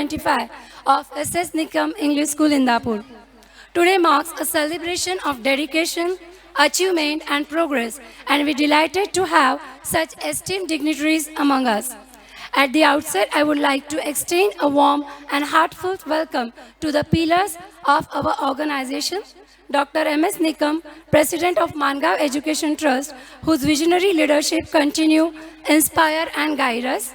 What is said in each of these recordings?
2025 of SS Nikam English School, Indapur. Today marks a celebration of dedication, achievement, and progress, and we're delighted to have such esteemed dignitaries among us. At the outset, I would like to extend a warm and heartfelt welcome to the pillars of our organization, Dr. M.S. Nikam, President of Mangav Education Trust, whose visionary leadership continue, inspire, and guide us.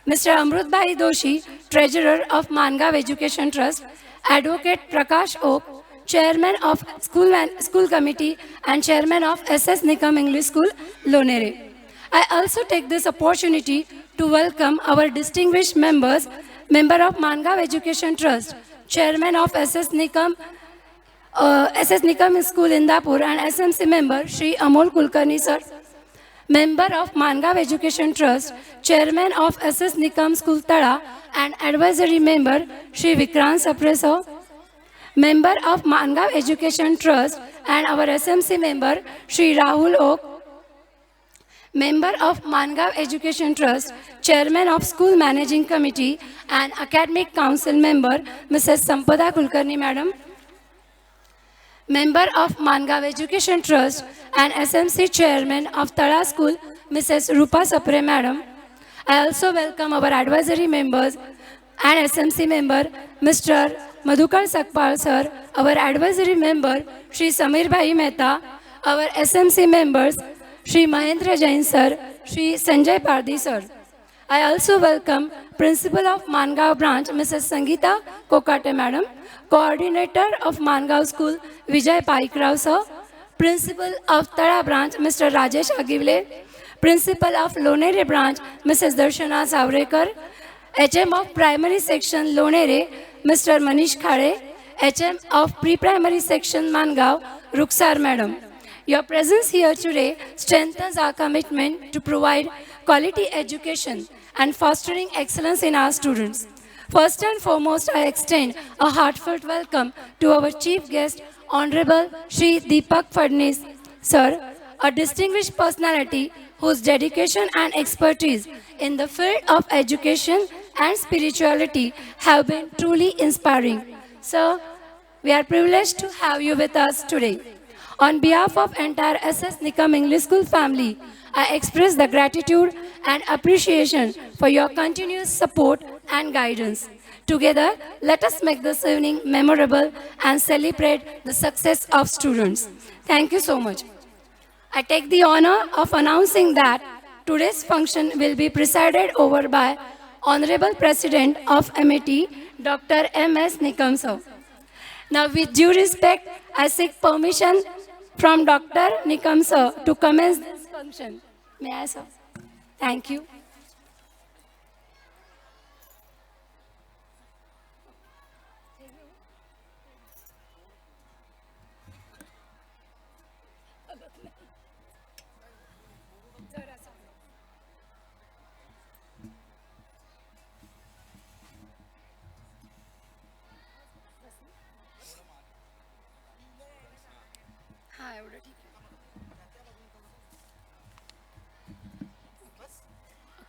Mr. Amrutbhai Doshi, Treasurer of Mangav Education Trust, Advocate Prakash Oak, Chairman of School Committee and Chairman of SS Nikam English School, Lonere. I also take this opportunity to welcome our distinguished members, Member of Mangav Education Trust, Chairman of SS Nikam School, Indapur, and SMC member, Shri Amol Kulkarni sir. Member of Mangav Education Trust, Chairman of SS Nikam School, Tada, and Advisory Member, Shri Vikrant Sapre sir. Member of Mangav Education Trust and our SMC member, Shri Rahul Oak. Member of Mangav Education Trust, Chairman of School Managing Committee and Academic Council member, Mrs. Sampada Kulkarni Madam. Member of Mangav Education Trust and SMC Chairman of Tada School, Mrs. Rupa Sapre Madam. I also welcome our advisory members and SMC member, Mr. Madhukar Sakpal sir, our advisory member, Shri Samir Bhai Mehta, our SMC members, Shri Mahendra Jain sir, Shri Sanjay Pardi sir. I also welcome Principal of Mangav Branch, Mrs. Sangeeta Kokate Madam, Coordinator of Mangav School, Vijay Paikrao sir, Principal of Tada Branch, Mr. Rajesh Agivle, Principal of Lonere Branch, Mrs. Darshana Savrekar, HM of Primary Section Lonere, Mr. Manish Khare, HM of Pre-Primary Section Mangav, Ruksar Madam. Your presence here today strengthens our commitment to provide quality education and fostering excellence in our students. First and foremost, I extend a heartfelt welcome to our chief guest, Honorable Shri Deepak Phadnis, sir, a distinguished personality whose dedication and expertise in the field of education and spirituality have been truly inspiring. Sir, we are privileged to have you with us today. On behalf of entire SS Nikam English School family, I express the gratitude and appreciation for your continuous support and guidance. Together, let us make this evening memorable and celebrate the success of students. Thank you so much. I take the honor of announcing that today's function will be presided over by Honorable President of MAT, Dr. M.S. Nikam sir. Now, with due respect, I seek permission from Dr. Nikam sir to commence this function. May I, sir? Thank you.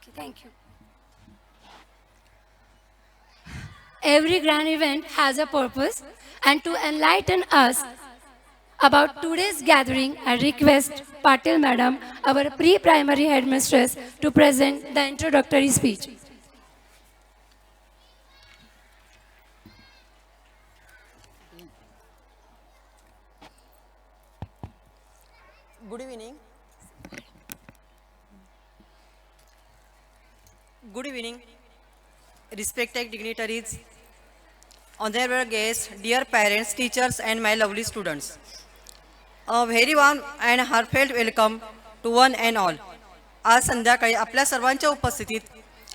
Okay, thank you. Every grand event has a purpose, and to enlighten us about today's gathering, I request Patil Madam, our pre-primary headmistress, to present the introductory speech. Good evening. Good evening, respected dignitaries, honorable guests, dear parents, teachers, and my lovely students. A very warm and heartfelt welcome to one and all. आज संध्याकाळी आपल्या सर्वांच्या उपस्थितीत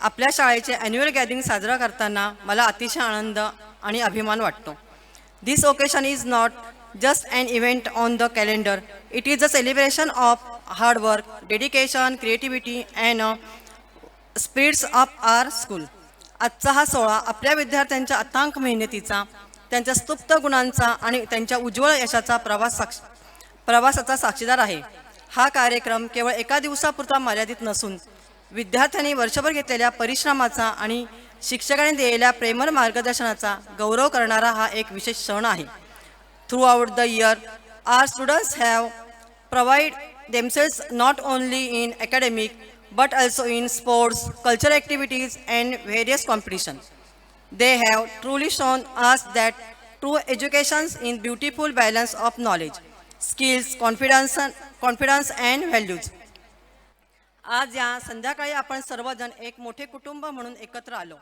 आपल्या शाळेचे annual gathering साजरा करताना मला अतिशय आनंद आणि अभिमान वाटतो. This occasion is not just an event on the calendar. It is a celebration of hard work, dedication, creativity, and spirits of our school. आजचा हा सोहळा आपल्या विद्यार्थ्यांच्या अथांग मेहनतीचा, त्यांच्या स्तुप्त गुणांचा आणि त्यांच्या उज्ज्वल यशाचा प्रवासाचा साक्षीदार आहे. हा कार्यक्रम केवळ एका दिवसापुरता मर्यादित नसून विद्यार्थ्यांनी वर्षभर घेतलेल्या परिश्रमाचा आणि शिक्षकांनी दिलेल्या प्रेमळ मार्गदर्शनाचा गौरव करणारा हा एक विशेष क्षण आहे. Throughout the year, our students have provided themselves not only in academic but also in sports, cultural activities, and various competitions. They have truly shown us that true education is beautiful balance of knowledge, skills, confidence and values. आज या संध्याकाळी आपण सर्वजण एक मोठे कुटुंब म्हणून एकत्र आलो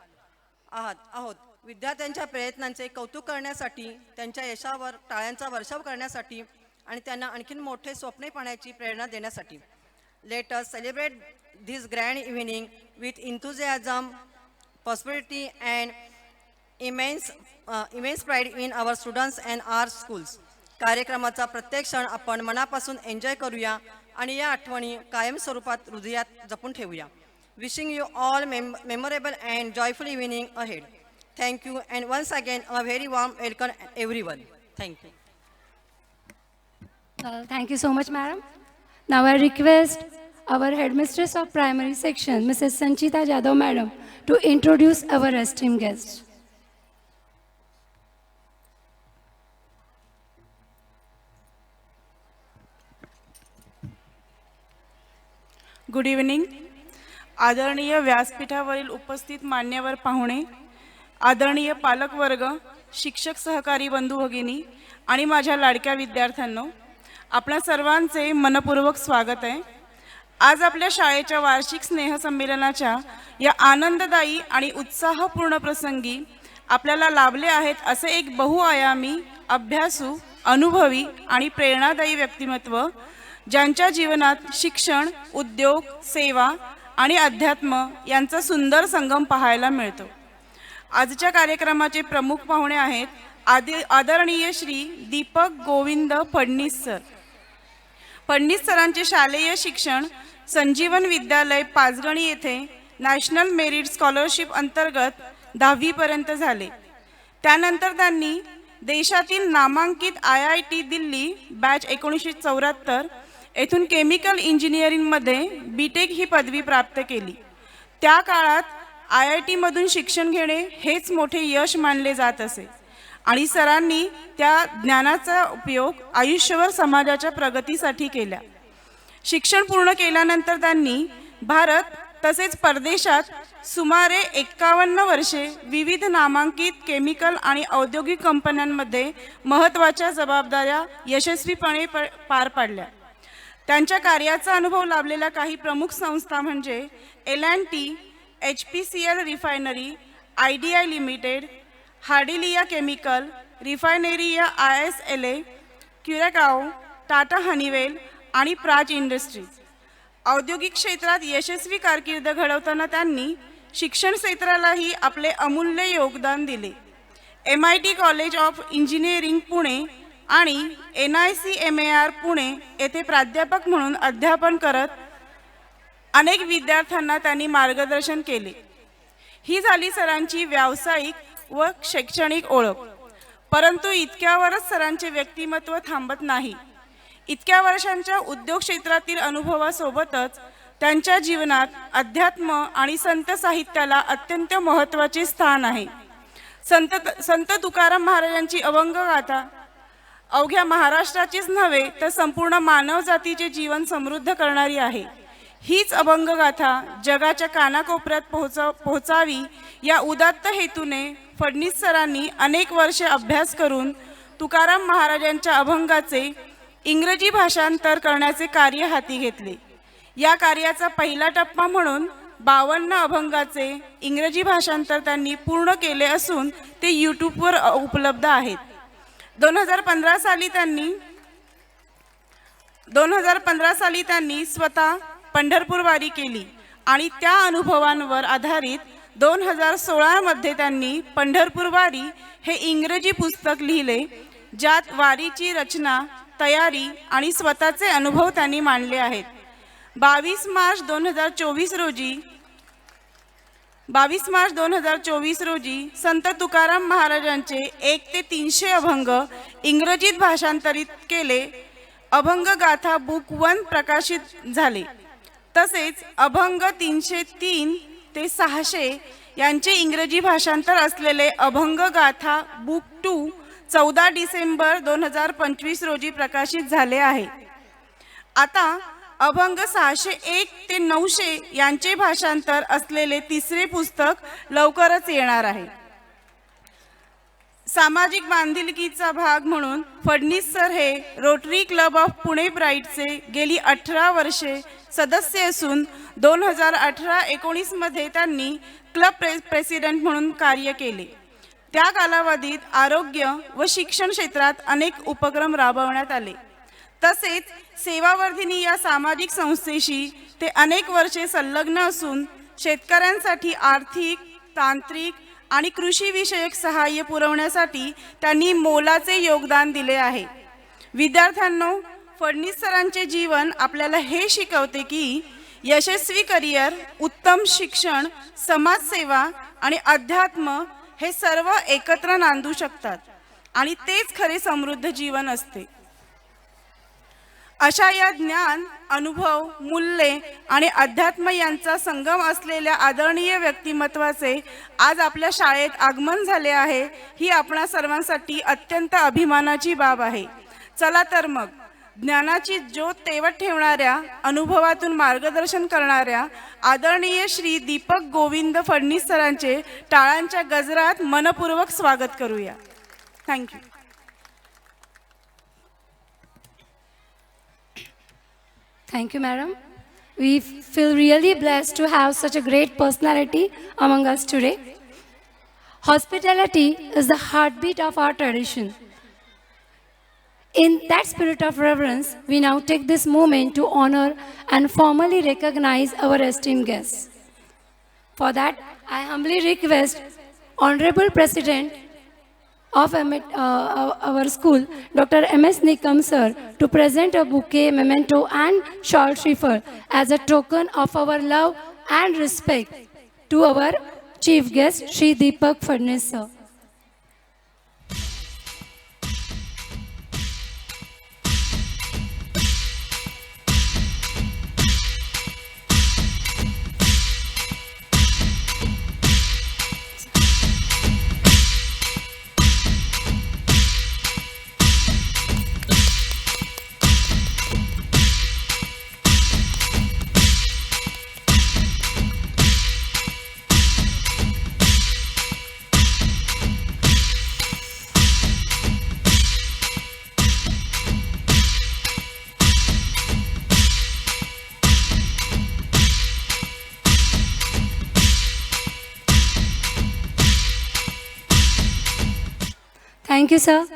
आहोत. विद्यार्थ्यांच्या प्रयत्नांचे कौतुक करण्यासाठी, त्यांच्या यशावर टाळ्यांचा वर्षाव करण्यासाठी आणि त्यांना आणखीन मोठे स्वप्ने पाहण्याची प्रेरणा देण्यासाठी. Let us celebrate this grand evening with enthusiasm, prosperity and immense pride in our students and our schools. कार्यक्रमाचा प्रत्येक क्षण आपण मनापासून एन्जॉय करूया आणि या आठवणी कायम स्वरूपात हृदयात जपून ठेवूया. Wishing you all memorable and joyful evening ahead. Thank you and once again a very warm welcome everyone. Thank you. Thank you so much, madam. Now I request our headmistress of primary section, Mrs. Sanchita Jadhav, madam, to introduce our esteemed guest. Good evening. आदरणीय व्यासपीठावरील उपस्थित मान्यवर पाहुणे, आदरणीय पालकवर्ग, शिक्षक सहकारी बंधू भगिनी आणि माझ्या लाडक्या विद्यार्थ्यांनो, आपल्या सर्वांचे मनपूर्वक स्वागत आहे. आज आपल्या शाळेच्या वार्षिक स्नेहसंमेलनाच्या या आनंददायी आणि उत्साहपूर्ण प्रसंगी आपल्याला लाभले आहेत असे एक बहुआयामी, अभ्यासू, अनुभवी आणि प्रेरणादायी व्यक्तिमत्व, ज्यांच्या जीवनात शिक्षण, उद्योग, सेवा आणि अध्यात्म यांचा सुंदर संगम पाहायला मिळतो. आजच्या कार्यक्रमाचे प्रमुख पाहुणे आहेत आदरणीय श्री दीपक गोविंद फडणीस सर. फडणीस सरांचे शालेय शिक्षण संजीवन विद्यालय पाचगणी येथे नॅशनल मेरिट स्कॉलरशिप अंतर्गत 10वी पर्यंत झाले. त्यानंतर त्यांनी देशातील नामांकित IIT दिल्ली बॅच 1974 येथून केमिकल इंजिनिअरिंगमध्ये BTech ही पदवी प्राप्त केली. त्या काळात IIT मधून शिक्षण घेणे हेच मोठे यश मानले जात असे आणि सरांनी त्या ज्ञानाचा उपयोग आयुष्यभर समाजाच्या प्रगतीसाठी केला. शिक्षण पूर्ण केल्यानंतर त्यांनी भारत तसेच परदेशात सुमारे 51 वर्षे विविध नामांकित केमिकल आणि औद्योगिक कंपन्यांमध्ये महत्त्वाच्या जबाबदाऱ्या यशस्वीपणे पार पाडल्या. त्यांच्या कार्याचा अनुभव लाभलेल्या काही प्रमुख संस्था म्हणजे L&T, HPCL refinery, IDI limited, Hardillia chemical, Refineria ISLA, Curacao, Tata Honeywell आणि प्राच इंडस्ट्रीज. औद्योगिक क्षेत्रात यशस्वी कारकीर्द घडवताना त्यांनी शिक्षण क्षेत्रालाही आपले अमूल्य योगदान दिले. MIT college of engineering Pune आणि NICMAR पुणे येथे प्राध्यापक म्हणून अध्यापन करत अनेक विद्यार्थ्यांना त्यांनी मार्गदर्शन केले. ही झाली सरांची व्यावसायिक व शैक्षणिक ओळख. परंतु इतक्यावरच सरांचे व्यक्तिमत्व थांबत नाही. इतक्या वर्षांच्या उद्योग क्षेत्रातील अनुभवासोबतच त्यांच्या जीवनात अध्यात्म आणि संत साहित्याला अत्यंत महत्त्वाचे स्थान आहे. संत तुकाराम महाराजांची अभंग गाथा अवघ्या महाराष्ट्राचीच नव्हे तर संपूर्ण मानवजातीचे जीवन समृद्ध करणारी आहे. हीच अभंगगाथा जगाच्या कानाकोपऱ्यात पोहोचावी या उदात्त हेतूने फडणीस सरांनी अनेक वर्षे अभ्यास करून तुकाराम महाराजांच्या अभंगाचे इंग्रजी भाषांतर करण्याचे कार्य हाती घेतले. या कार्याचा पहिला टप्पा म्हणून 52 अभंगाचे इंग्रजी भाषांतर त्यांनी पूर्ण केले असून ते यूट्यूबवर उपलब्ध आहेत. 2015 साली त्यांनी स्वतः पंढरपूर वारी केली आणि त्या अनुभवांवर आधारित 2016 मध्ये त्यांनी पंढरपूर वारी हे इंग्रजी पुस्तक लिहिले, ज्यात वारीची रचना, तयारी आणि स्वतःचे अनुभव त्यांनी मांडले आहेत. 22 मार्च 2024 रोजी संत तुकाराम महाराजांचे 1 ते 300 अभंग इंग्रजीत भाषांतरित केले. अभंग गाथा बुक 1 प्रकाशित झाले. तसेच अभंग 303 ते 600 यांचे इंग्रजी भाषांतर असलेले अभंग गाथा बुक 2 14 डिसेंबर 2025 रोजी प्रकाशित झाले आहे. आता अभंग 601 ते 900 यांचे भाषांतर असलेले तिसरे पुस्तक लवकरच येणार आहे. सामाजिक बांधिलकीचा भाग म्हणून फडणीस सर हे रोटरी क्लब ऑफ पुणे ब्राईटचे गेली 18 वर्षे सदस्य असून 2018-19 मध्ये त्यांनी क्लब प्रेसिडेंट म्हणून कार्य केले. त्या कालावधीत आरोग्य व शिक्षण क्षेत्रात अनेक उपक्रम राबवण्यात आले. तसेच सेवावर्धिनी या सामाजिक संस्थेशी ते अनेक वर्षे संलग्न असून शेतकऱ्यांसाठी आर्थिक, तांत्रिक आणि कृषीविषयक सहाय्य पुरवण्यासाठी त्यांनी मोलाचे योगदान दिले आहे. विद्यार्थ्यांनो, फडणीस सरांचे जीवन आपल्याला हे शिकवते की यशस्वी करिअर, उत्तम शिक्षण, समाजसेवा आणि अध्यात्म हे सर्व एकत्र नांदू शकतात आणि तेच खरे समृद्ध जीवन असते. अशा या ज्ञान, अनुभव, मूल्ये आणि अध्यात्म यांचा संगम असलेल्या आदरणीय व्यक्तिमत्वाचे आज आपल्या शाळेत आगमन झाले आहे, ही आपणा सर्वांसाठी अत्यंत अभिमानाची बाब आहे. चला तर मग ज्ञानाची ज्योत तेवत ठेवणाऱ्या, अनुभवातून मार्गदर्शन करणाऱ्या आदरणीय श्री दीपक गोविंद फडणीस सरांचे टाळ्यांच्या गजरात मनपूर्वक स्वागत करूया. Thank you. Thank you, madam. We feel really blessed to have such a great personality among us today. Hospitality is the heartbeat of our tradition. In that spirit of reverence, we now take this moment to honor and formally recognize our esteemed guests. For that, I humbly request Honorable President of our school, Dr. M.S. Nikam sir, to present a bouquet, memento and short refer as a token of our love and respect to our chief guest, Shri Deepak Fadnis sir. Thank you, sir.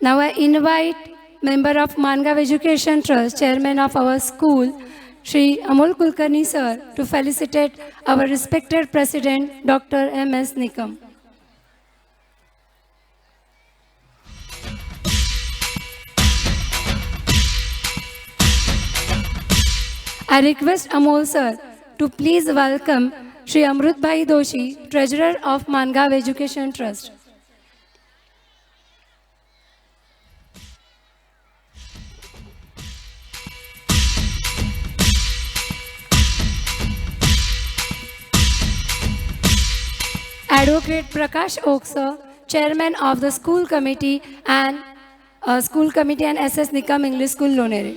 Now I invite member of Mangav Education Trust, chairman of our school, Shri Amol Kulkarni sir, to felicitate our respected president, Dr. M.S. Nikam. I request Amol sir to please welcome Shri Amrut Bhai Doshi, treasurer of Mangav Education Trust. Advocate Prakash Oak sir, chairman of the school committee and SS Nikam English School, Lonere.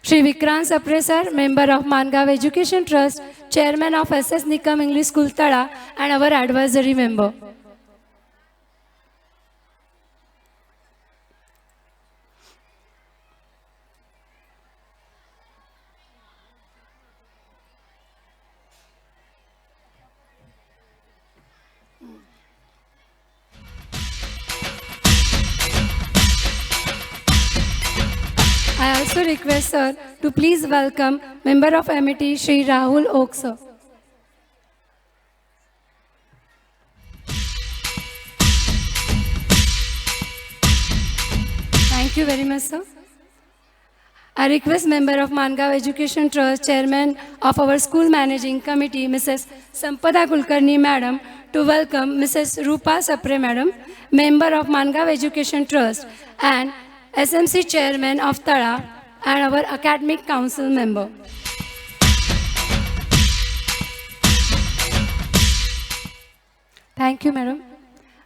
Shri Vikrant Sapre sir, member of Mangav Education Trust, chairman of SS Nikam English School, Tada, and our advisory member. I also request sir to please welcome member of MIT Shri Rahul Oak sir. Thank you very much, sir. I request member of Mangav Education Trust, chairman of our school managing committee, Mrs. Sampada Kulkarni madam, to welcome Mrs. Rupa Sapre madam, member of Mangav Education Trust and SMC chairman of Tada, and our academic council member. Thank you, madam.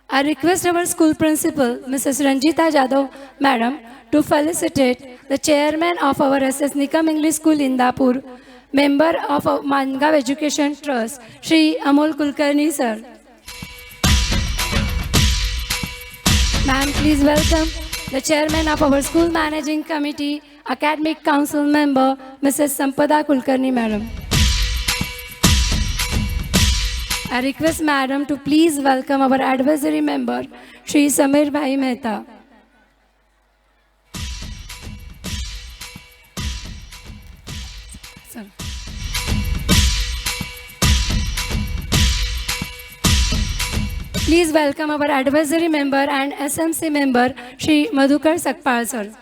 I request our school principal, Mrs. Ranjita Jadhav, madam, to felicitate the chairman of our SS Nikam English School, Indapur, member of our Mangav Education Trust, Shri Amol Kulkarni, sir. Ma'am, please welcome the chairman of our school managing committee, academic council member, Mrs. Sampada Kulkarni, madam. I request madam to please welcome our advisory member, Shri Samir Bhai Mehta. Sir. Please welcome our advisory member and SMC member, Shri Madhukar Sakpal, sir.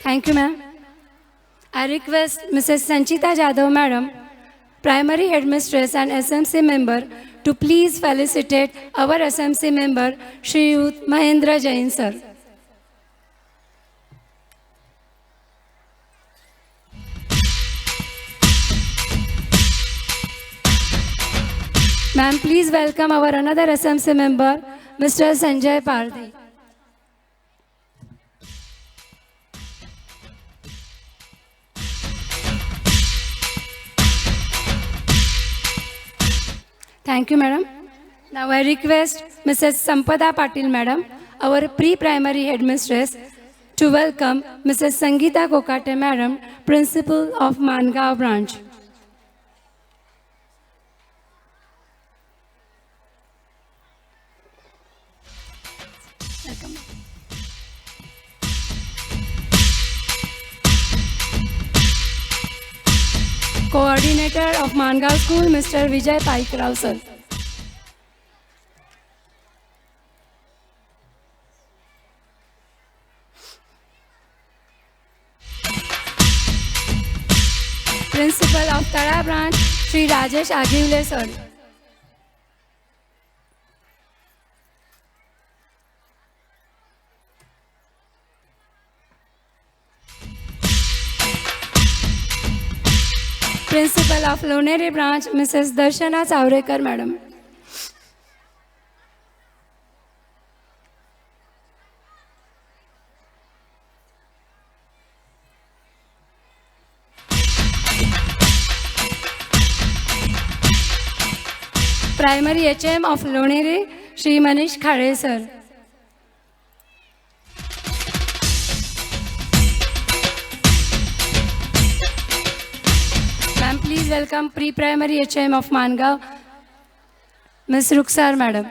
Thank you, ma'am. I request Mrs. Sanchita Jadhav, madam, primary headmistress and SMC member, to please felicitate our SMC member, Shri Yut Mahendra Jain, sir. Ma'am, please welcome our another SMC member, Mr. Sanjay Pardhi. Thank you, madam. Now I request Mrs. Sampada Patil, madam, our pre-primary headmistress, to welcome Mrs. Sangeeta Kokate, madam, principal of Mangav branch. Welcome. Coordinator of Mangav School, Mr. Vijay Paikrao, sir. Principal of Tara branch, Shri Rajesh Agivle, sir. Principal of Lonere branch, Mrs. Darshana Savrekar, madam. Primary HM of Lonere, Shri Manish Khare, sir. Ma'am, please welcome pre-primary HM of Mangav, Ms. Ruksar, madam.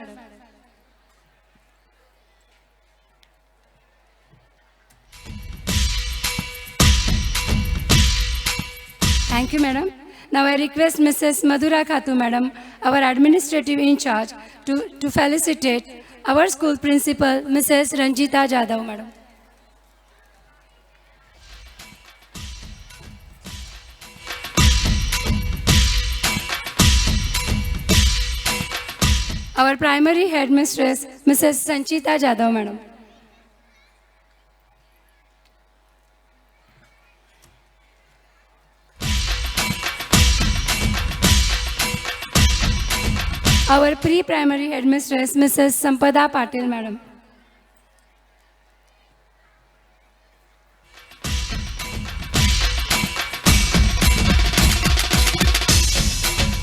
Thank you, madam. Now I request Mrs. Madhura Khatu, madam, our administrative in charge, to felicitate our school principal, Mrs. Ranjita Jadhav, madam. Our primary headmistress, Mrs. Sanchita Jadhav, madam. Our pre-primary headmistress, Mrs. Sampada Patil, madam.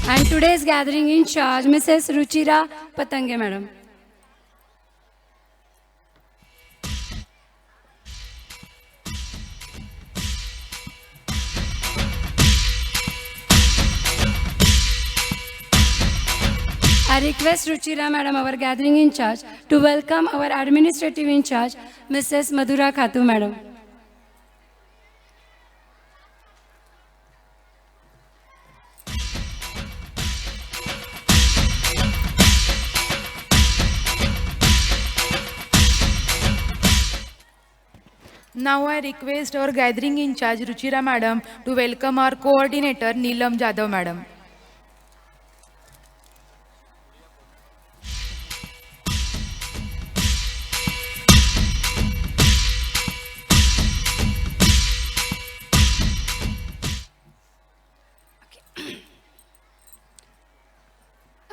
And today's gathering in charge, Mrs. Ruchira Patange, madam. I request Ruchira, madam, our gathering in charge, to welcome our administrative in charge, Mrs. Madhura Khatu, madam. Now I request our gathering in charge Ruchira madam to welcome our coordinator Neelam Jadhav madam.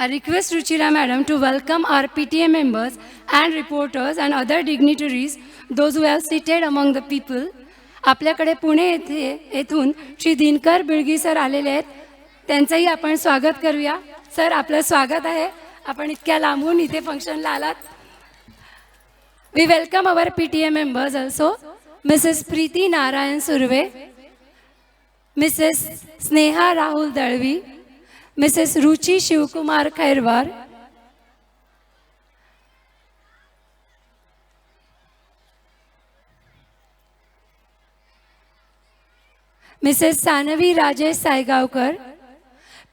I request Ruchira Madam to welcome our PTA members and reporters and other dignitaries, those who have seated among the people. आपल्याकडे पुणे येथून Shri Dinkar बिळगी sir आलेले आहेत. त्यांचंही आपण स्वागत करूया. Sir, आपलं स्वागत आहे. आपण इतक्या लांबून इथे फंक्शनला आलात. We welcome our PTA members also. Mrs. Preeti Narayan Surve, Mrs. Sneha Rahul Dalvi, Mrs. Ruchi Shivkumar Khairwar, Mrs. Sanavi Rajesh Saigavkar.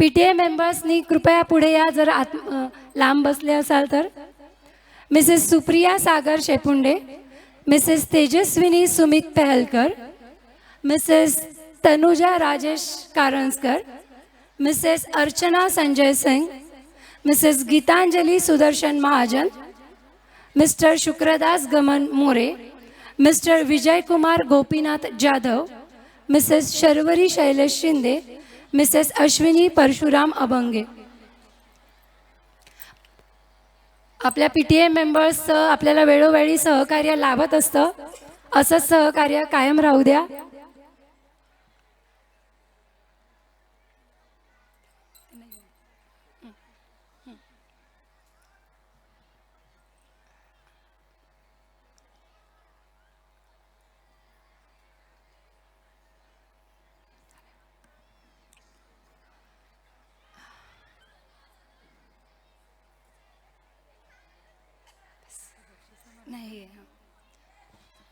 PTA मेंबर्सनी कृपया पुढे या जर लांब बसले असाल तर. Mrs. Supriya Sagar Shepunde, Mrs. Tejaswini Sumit Pehelkar, Mrs. Tanuja Rajesh Karanskar, Mrs. Archana Sanjay Singh, Mrs. Gitanjali Sudarshan Mahajan, Mr. Shukradas Gaman More, Mr. Vijay Kumar Gopinath Jadhav, Mrs. Sharvari Shailesh Shinde, Mrs. Ashwini Parshuram Abange. आपल्या PTA members आपल्याला वेळोवेळी सहकार्य लाभत असतं. असंच सहकार्य कायम राहू द्या.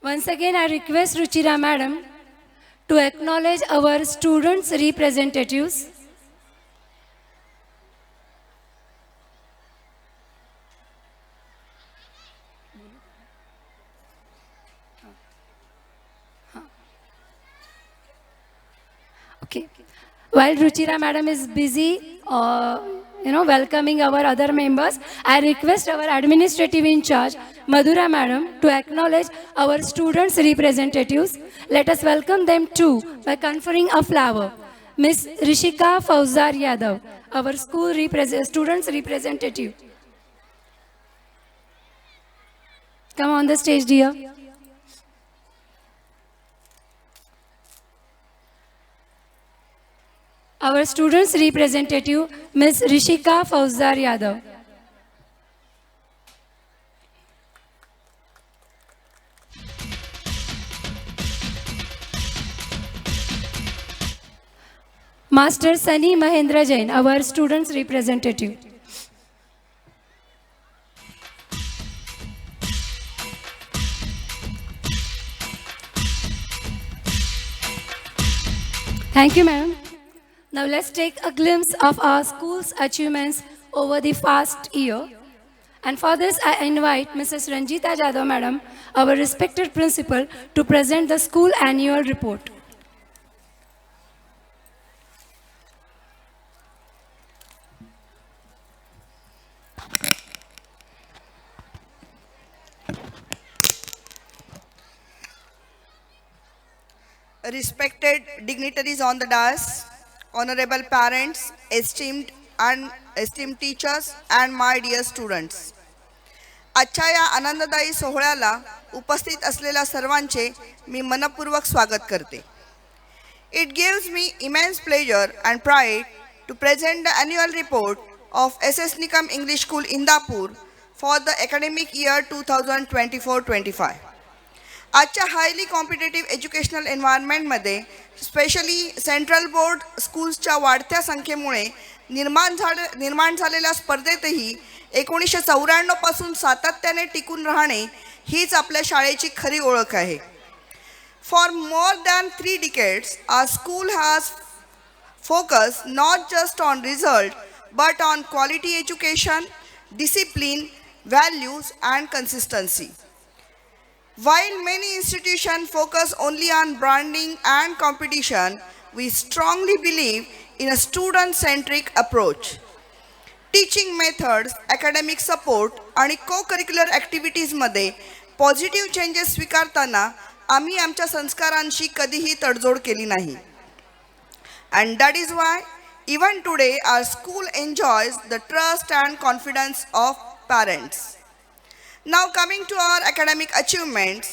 Once again, I request Ruchira Madam to acknowledge our students' representatives. Okay. While Ruchira Madam is busy, welcoming our other members, I request our administrative in charge, Madhura Madam, to acknowledge our students' representatives. Let us welcome them too by conferring a flower. Miss Rishika Fauzar Yadav, our school students' representative. Come on the stage, dear. Our students' representative, Miss Rishika Fauzar Yadav. Master Sunny Mahendra Jain, our students' representative. Thank you, ma'am. Now let's take a glimpse of our school's achievements over the past year. And for this, I invite Mrs. Ranjita Jadhav, madam, our respected principal, to present the school annual report. Respected dignitaries on the dais, honorable parents, esteemed teachers and my dear students. आजच्या या आनंददायी सोहळ्याला उपस्थित असलेल्या सर्वांचे मी मनपूर्वक स्वागत करते. It gives me immense pleasure and pride to present the annual report of SS Nikam English School Indapur for the academic year 2024-25. आजच्या हायली कॉम्पिटेटिव्ह एज्युकेशनल एन्व्हायरमेंटमध्ये स्पेशली सेंट्रल बोर्ड स्कूल्सच्या वाढत्या संख्येमुळे निर्माण झालेल्या स्पर्धेतही 1994 पासून सातत्याने टिकून राहणे हीच आपल्या शाळेची खरी ओळख आहे. For more than 3 decades, our school has focused not just on result but on quality education, discipline, values and consistency. While many institutions focus only on branding and competition, we strongly believe in a student-centric approach. Teaching methods, academic support आणि को curricular ॲक्टिव्हिटीजमध्ये positive changes स्वीकारताना आम्ही आमच्या संस्कारांशी कधीही तडजोड केली नाही. And that is why even today our school enjoys the trust and confidence of parents. Now coming to our academic achievements.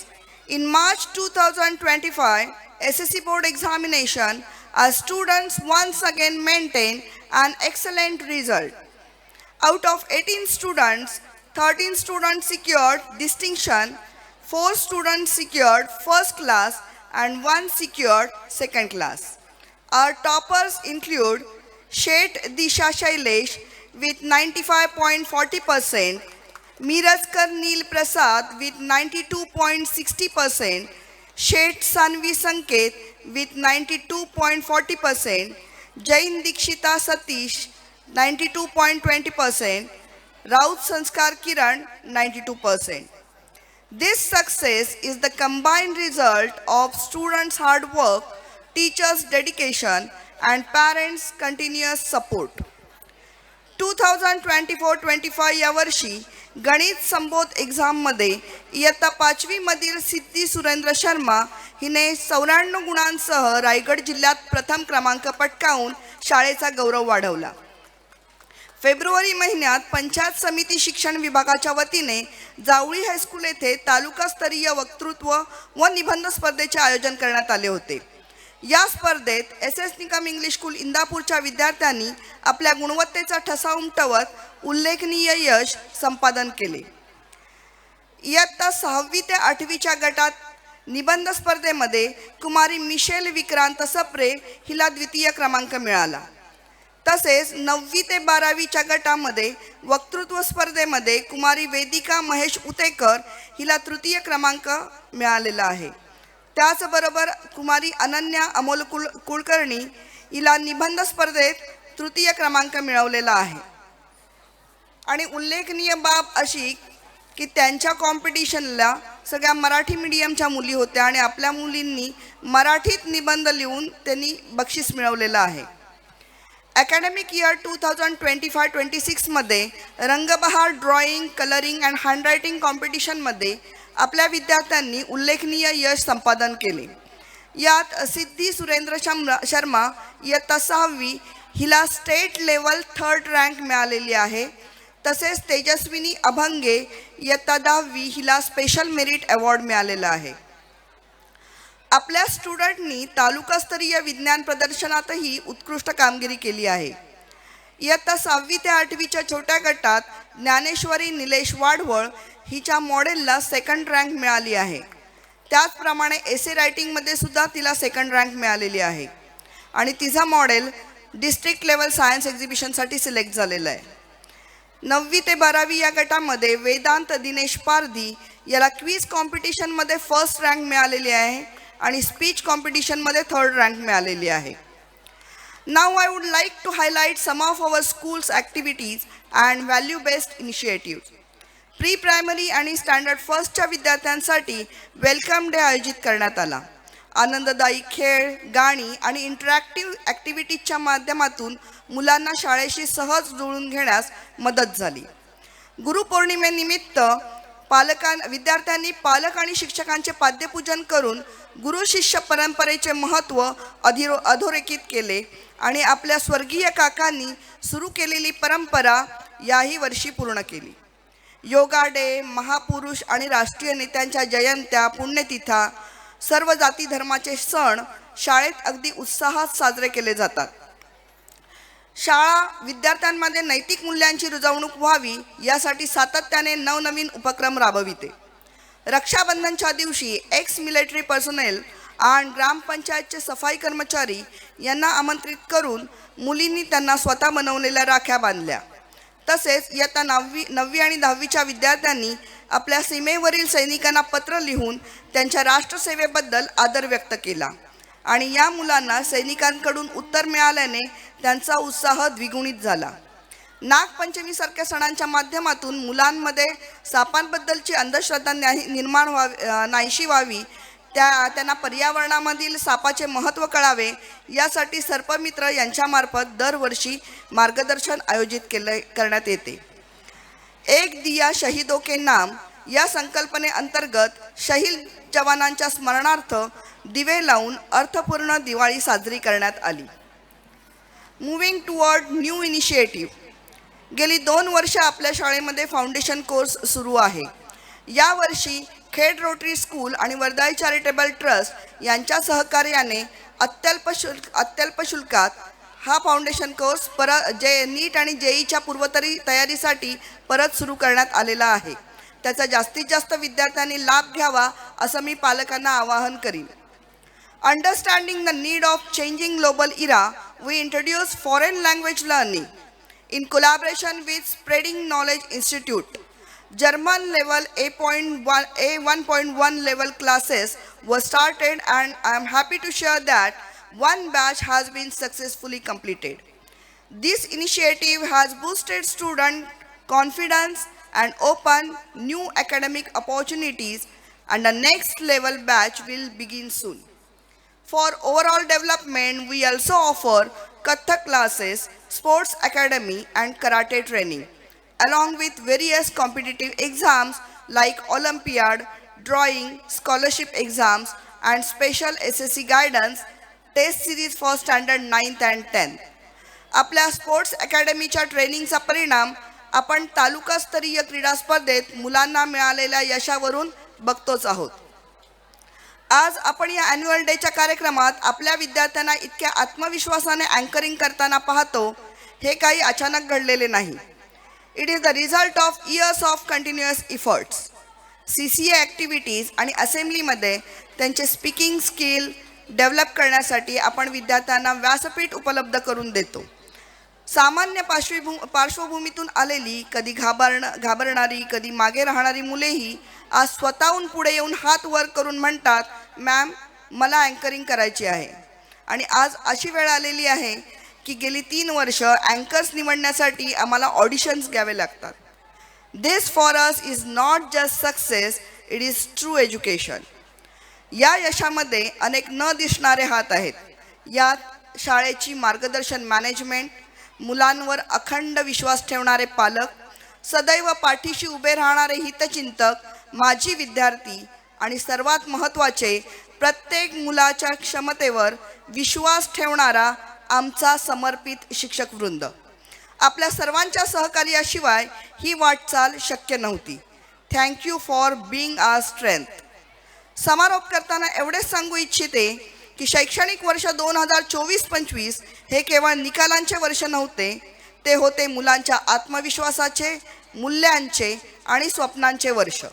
In March 2025 SSC board examination, our students once again maintained an excellent result. Out of 18 students, 13 students secured distinction, 4 students secured first class and 1 secured second class. Our toppers include Shet Disha Shailesh with 95.40%, Mirazkar Neel Prasad with 92.60%, Shet Sanvi Sanket with 92.40%, Jain Dikshita Satish 92.20%, Raut Sanskar Kiran 92%. This success is the combined result of students' hard work, teachers' dedication, and parents' continuous support. 2024-25 या वर्षी गणित संबोध एक्झाममध्ये इयत्ता 5वी मधील सिद्धी सुरेंद्र शर्मा हिने 94 गुणांसह रायगड जिल्ह्यात प्रथम क्रमांक पटकावून शाळेचा गौरव वाढवला. फेब्रुवारी महिन्यात पंचायत समिती शिक्षण विभागाच्या वतीने जावळी हायस्कूल येथे तालुकास्तरीय वक्तृत्व व निबंध स्पर्धेचे आयोजन करण्यात आले होते. या स्पर्धेत SS निकम इंग्लिश स्कूल इंदापूरच्या विद्यार्थ्यांनी आपल्या गुणवत्तेचा ठसा उमटवत उल्लेखनीय यश संपादन केले. इयत्ता 6वी ते 8वीच्या गटात निबंध स्पर्धेमध्ये कुमारी मिशेल विक्रांत सप्रे हिला द्वितीय क्रमांक मिळाला. तसेच 9वी ते 12वीच्या गटामध्ये वक्तृत्व स्पर्धेमध्ये कुमारी वेदिका महेश उतेकर हिला तृतीय क्रमांक मिळालेला आहे. त्याचबरोबर कुमारी अनन्या अमोल कुलकर्णी हिला निबंध स्पर्धेत तृतीय क्रमांक मिळवलेला आहे. आणि उल्लेखनीय बाब अशी की त्यांच्या कॉम्पिटिशनला सगळ्या मराठी मीडियमच्या मुली होत्या आणि आपल्या मुलींनी मराठीत निबंध लिहून त्यांनी बक्षीस मिळवलेलं आहे. अकॅडमिक इयर 2025-26 मध्ये रंगबहार ड्रॉइंग, कलरिंग अँड हँडरायटिंग कॉम्पिटिशनमध्ये आपल्या विद्यार्थ्यांनी उल्लेखनीय यश संपादन केले. यात सिद्धी सुरेंद्र शर्मा इयत्ता 6वी हिला स्टेट लेवल 3rd रँक मिळालेली आहे. तसेच तेजस्विनी अभंगे इयत्ता 10वी हिला स्पेशल मेरिट अवॉर्ड मिळालेला आहे. आपल्या स्टुडंटनी तालुकास्तरीय विज्ञान प्रदर्शनातही उत्कृष्ट कामगिरी केली आहे. इयत्ता 6वी ते 8वीच्या छोट्या गटात ज्ञानेश्वरी निलेश वाढवळ हिच्या मॉडेलला 2nd रँक मिळाली आहे. त्याचप्रमाणे एसे रायटिंगमध्ये सुद्धा तिला 2nd रँक मिळालेली आहे आणि तिचा मॉडेल डिस्ट्रिक्ट लेवल सायन्स एक्झिबिशनसाठी सिलेक्ट झालेला आहे. 9वी ते 12वी या गटामध्ये वेदांत दिनेश पारधी याला क्विज कॉम्पिटिशनमध्ये 1st रँक मिळालेली आहे आणि स्पीच कॉम्पिटिशनमध्ये 3rd रँक मिळालेली आहे. Now I would like to highlight some of our schools activities and value based initiative. Pre primary आणि स्टँडर्ड फर्स्टच्या विद्यार्थ्यांसाठी वेलकम डे आयोजित करण्यात आला. आनंददायी खेळ, गाणी आणि इंटरॅक्टिव्ह ॲक्टिव्हिटीजच्या माध्यमातून मुलांना शाळेशी सहज जुळून घेण्यास मदत झाली. गुरुपौर्णिमेनिमित्त विद्यार्थ्यांनी पालक आणि शिक्षकांचे पाद्यपूजन करून गुरु शिष्य परंपरेचे महत्त्व अधोरेखित केले आणि आपल्या स्वर्गीय काकांनी सुरू केलेली परंपरा याही वर्षी पूर्ण केली. योगा डे, महापुरुष आणि राष्ट्रीय नेत्यांच्या जयंत्या, पुण्यतिथा, सर्व जाती धर्माचे सण शाळेत अगदी उत्साहात साजरे केले जातात. शाळा विद्यार्थ्यांमध्ये नैतिक मूल्यांची रुजवणूक व्हावी यासाठी सातत्याने नवनवीन उपक्रम राबविते. रक्षाबंधनच्या दिवशी एक्स मिलिटरी पर्सनेल आणि ग्रामपंचायतचे सफाई कर्मचारी यांना आमंत्रित करून मुलींनी त्यांना स्वतः बनवलेल्या राख्या बांधल्या. तसेच इयत्ता 9वी आणि 10वीच्या विद्यार्थ्यांनी आपल्या सीमेवरील सैनिकांना पत्र लिहून त्यांच्या राष्ट्रसेवेबद्दल आदर व्यक्त केला आणि या मुलांना सैनिकांकडून उत्तर मिळाल्याने त्यांचा उत्साह द्विगुणित झाला. नागपंचमीसारख्या सणांच्या माध्यमातून मुलांमध्ये सापांबद्दलची अंधश्रद्धा निर्माण नाहीशी व्हावी, त्यांना पर्यावरणामधील सापाचे महत्त्व कळावे, यासाठी सर्पमित्र यांच्यामार्फत दरवर्षी मार्गदर्शन आयोजित करण्यात येते. एक दिया शहीदों के नाम या संकल्पनेअंतर्गत शहीद जवानांच्या स्मरणार्थ दिवे लावून अर्थपूर्ण दिवाळी साजरी करण्यात आली. Moving toward new initiative. गेली 2 वर्ष आपल्या शाळेमध्ये फाउंडेशन कोर्स सुरू आहे. यावर्षी खेड रोटरी स्कूल आणि वर्धाई चॅरिटेबल ट्रस्ट यांच्या सहकार्याने अत्यल्प शुल्कात हा फाउंडेशन कोर्स नीट आणि जेईच्या तयारीसाठी परत सुरू करण्यात आलेला आहे. त्याचा जास्तीत जास्त विद्यार्थ्यांनी लाभ घ्यावा असं मी पालकांना आवाहन करीन. Understanding the need of changing global era, we introduce foreign language learning in collaboration with Spreading Knowledge Institute. German level A1.1 level classes were started, and I am happy to share that one batch has been successfully completed. This initiative has boosted student confidence and opened new academic opportunities, and the next level batch will begin soon. For overall development, we also offer Kathak classes, sports academy and karate training, along with various competitive exams like Olympiad, drawing, scholarship exams and special SSC guidance test series for standard 9th and 10th. आपल्या sports अकॅडमीच्या ट्रेनिंगचा परिणाम आपण तालुकास्तरीय क्रीडा स्पर्धेत मुलांना मिळालेल्या यशावरून बघतोच आहोत. आज आपण या ॲन्युअल डेच्या कार्यक्रमात आपल्या विद्यार्थ्यांना इतक्या आत्मविश्वासाने अँकरिंग करताना पाहतो, हे काही अचानक घडलेले नाही. It is the result of years of continuous efforts. CCA activities आणि असेंब्लीमध्ये त्यांचे स्पीकिंग स्किल डेव्हलप करण्यासाठी आपण विद्यार्थ्यांना व्यासपीठ उपलब्ध करून देतो. सामान्य पार्श्वभूमीतून आलेली, कधी घाबरणारी, कधी मागे राहणारी मुलेही आज स्वतःहून पुढे येऊन हात वर करून म्हणतात, मॅम मला अँकरिंग करायची आहे. आणि आज अशी वेळ आलेली आहे की गेली 3 वर्ष अँकर्स निवडण्यासाठी आम्हाला ऑडिशन्स घ्यावे लागतात. This for us is not just success, it is true education. या यशामध्ये अनेक न दिसणारे हात आहेत. यात शाळेची मार्गदर्शन मॅनेजमेंट, मुलांवर अखंड विश्वास ठेवणारे पालक, सदैव पाठीशी उभे राहणारे हितचिंतक, माजी विद्यार्थी आणि सर्वात महत्त्वाचे प्रत्येक मुलाच्या क्षमतेवर विश्वास ठेवणारा आमचा समर्पित शिक्षक वृंद. आपल्या सर्वांच्या सहकार्याशिवाय ही वाटचाल शक्य नव्हती. Thank you for being our strength. समारोप करताना एवढेच सांगू इच्छिते की शैक्षणिक वर्ष 2024-25 हे केवळ निकालांचे वर्ष नव्हते, ते होते मुलांच्या आत्मविश्वासाचे, मूल्यांचे आणि स्वप्नांचे वर्ष.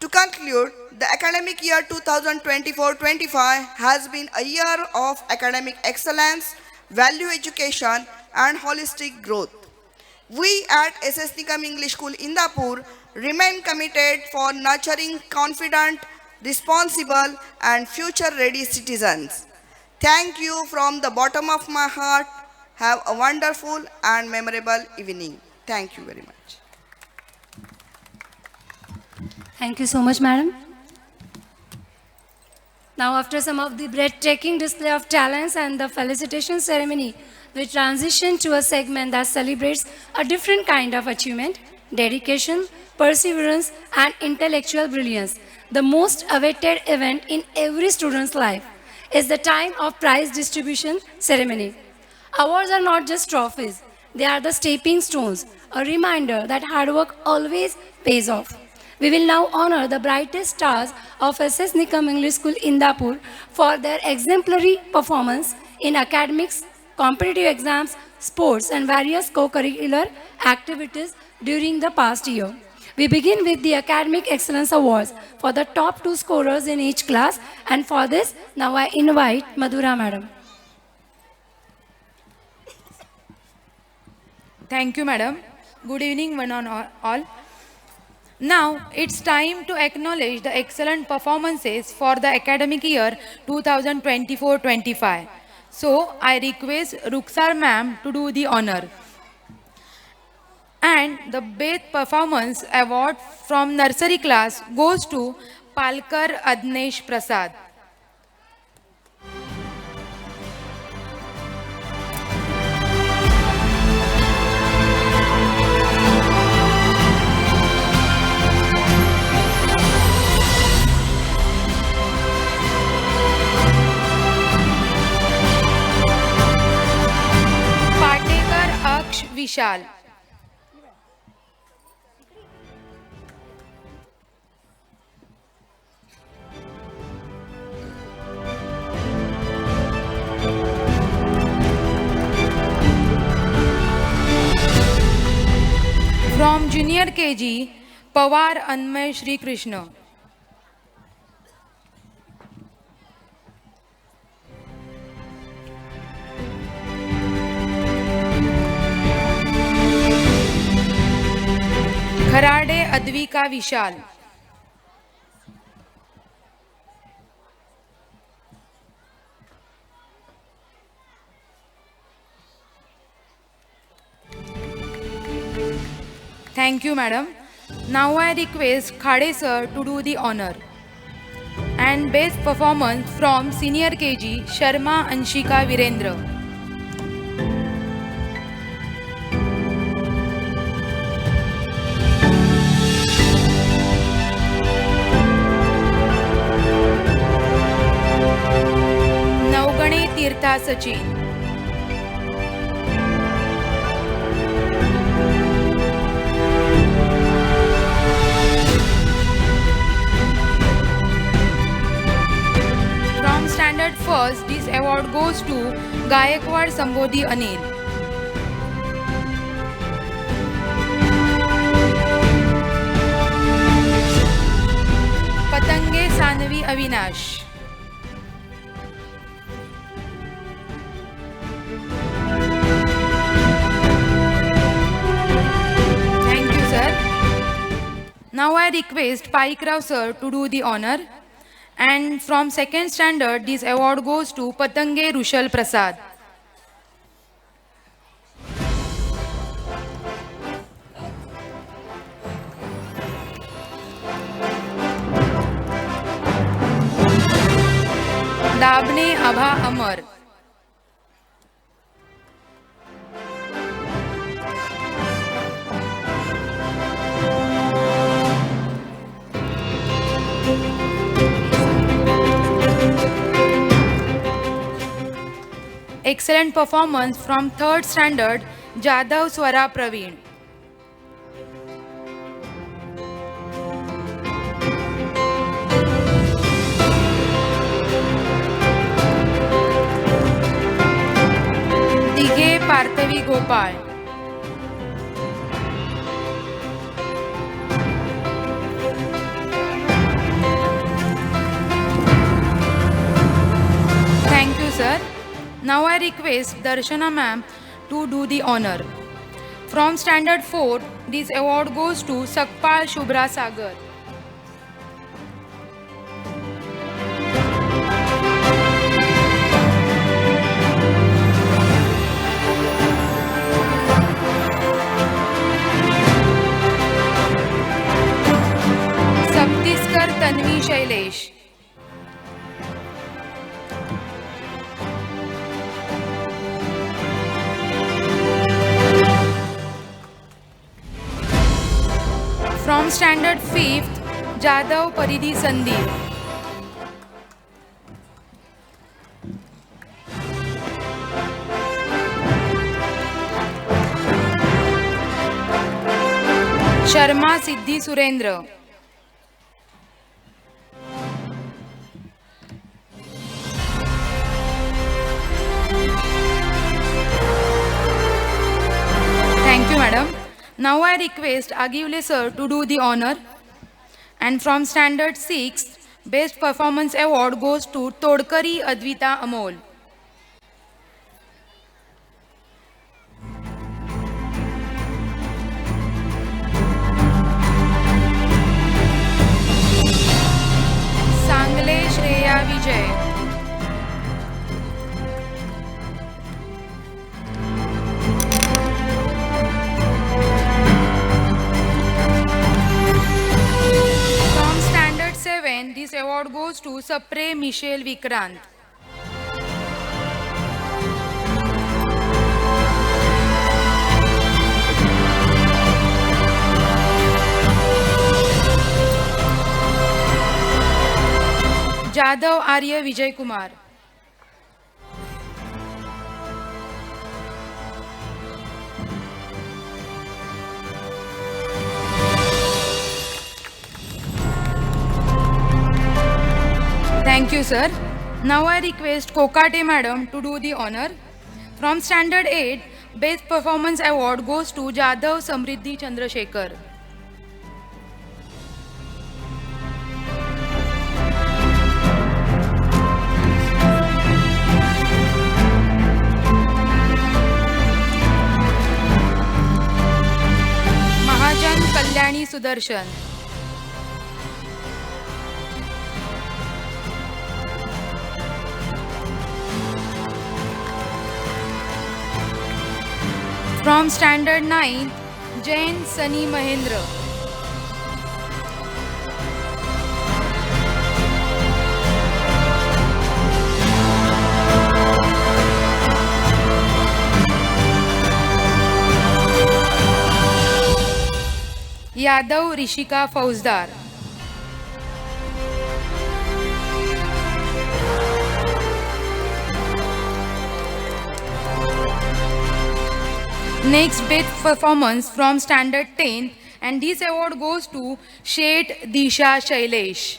To conclude, the academic year 2024-25 has been a year of academic excellence, value education, and holistic growth. We at SS Nikam English School, Indapur, remain committed for nurturing confident, responsible, and future-ready citizens. Thank you from the bottom of my heart. Have a wonderful and memorable evening. Thank you very much. Thank you so much, madam. Now, after some of the breathtaking display of talents and the felicitation ceremony, we transition to a segment that celebrates a different kind of achievement, dedication, perseverance, and intellectual brilliance. The most awaited event in every student's life is the time of prize distribution ceremony. Awards are not just trophies, they are the stepping stones, a reminder that hard work always pays off. We will now honor the brightest stars of SS Nikam English School, Indapur for their exemplary performance in academics, competitive exams, sports, and various co-curricular activities during the past year. We begin with the Academic Excellence Awards for the top 2 scorers in each class, and for this, now I invite Madhura Madam. Thank you, madam. Good evening, one and all. Now, it's time to acknowledge the excellent performances for the academic year 2024-25. So, I request Ruksar ma'am to do the honor. And the best performance award from nursery class goes to Palkar Adnesh Prasad. Patekar Aksh Vishal. From Junior KG, Pawar Anmay Shri Krishna. Kharade Advika Vishal. Thank you, madam. Now I request Khade sir to do the honor. And best performance from Senior KG, Sharma Anshika Virendra. नवगणे Tirtha Sachin. From standard first, this award goes to Gayakwad Sambodhi Anil. Patange Sanvi Avinash. Thank you, sir. Now I request Paikrao sir to do the honor. And from second standard, this award goes to Patange Rushal Prasad. Dabne Abha Amar. Excellent performance from third standard, Jadav Swara Praveen. Dighe Parthavi Gopal. Thank you, sir. Now I request Darshana ma'am to do the honor. From standard 4, this award goes to Sakpal Shubhra Sagar. Saptiskar Tanvi Shailesh. From standard 5th, Jadav Paridhi Sandeep. Sharma Siddhi Surendra. Thank you, madam. Now I request Agivle sir to do the honor. And from standard 6, best performance award goes to Todkari Advita Amol. Sangle Shreya Vijay. goes to Sapre Michelle Vikrant. Jadav Arya Vijay Kumar. Thank you, sir. Now I request Kokate madam to do the honor. From Standard 8, Best Performance Award goes to Jadav Samriddhi Chandrasekhar. Mahajan Kalyani Sudarshan. From Standard 9, Jain Sunny Mahendra. Yadav Rishika Fauzdar. Next best performance from Standard 10, and this award goes to Shet Disha Shailesh.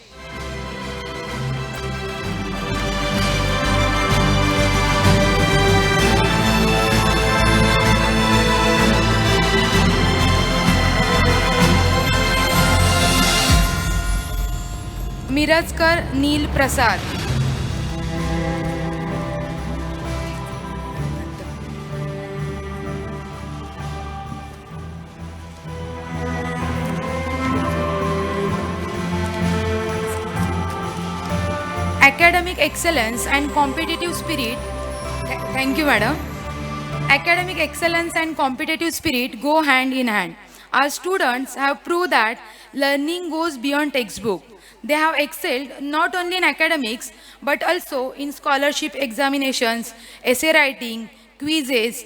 Mirazkar Neil Prasad. Academic excellence and competitive spirit. Thank you, madam. Academic excellence and competitive spirit go hand in hand. Our students have proved that learning goes beyond textbook. They have excelled not only in academics but also in scholarship examinations, essay writing, quizzes,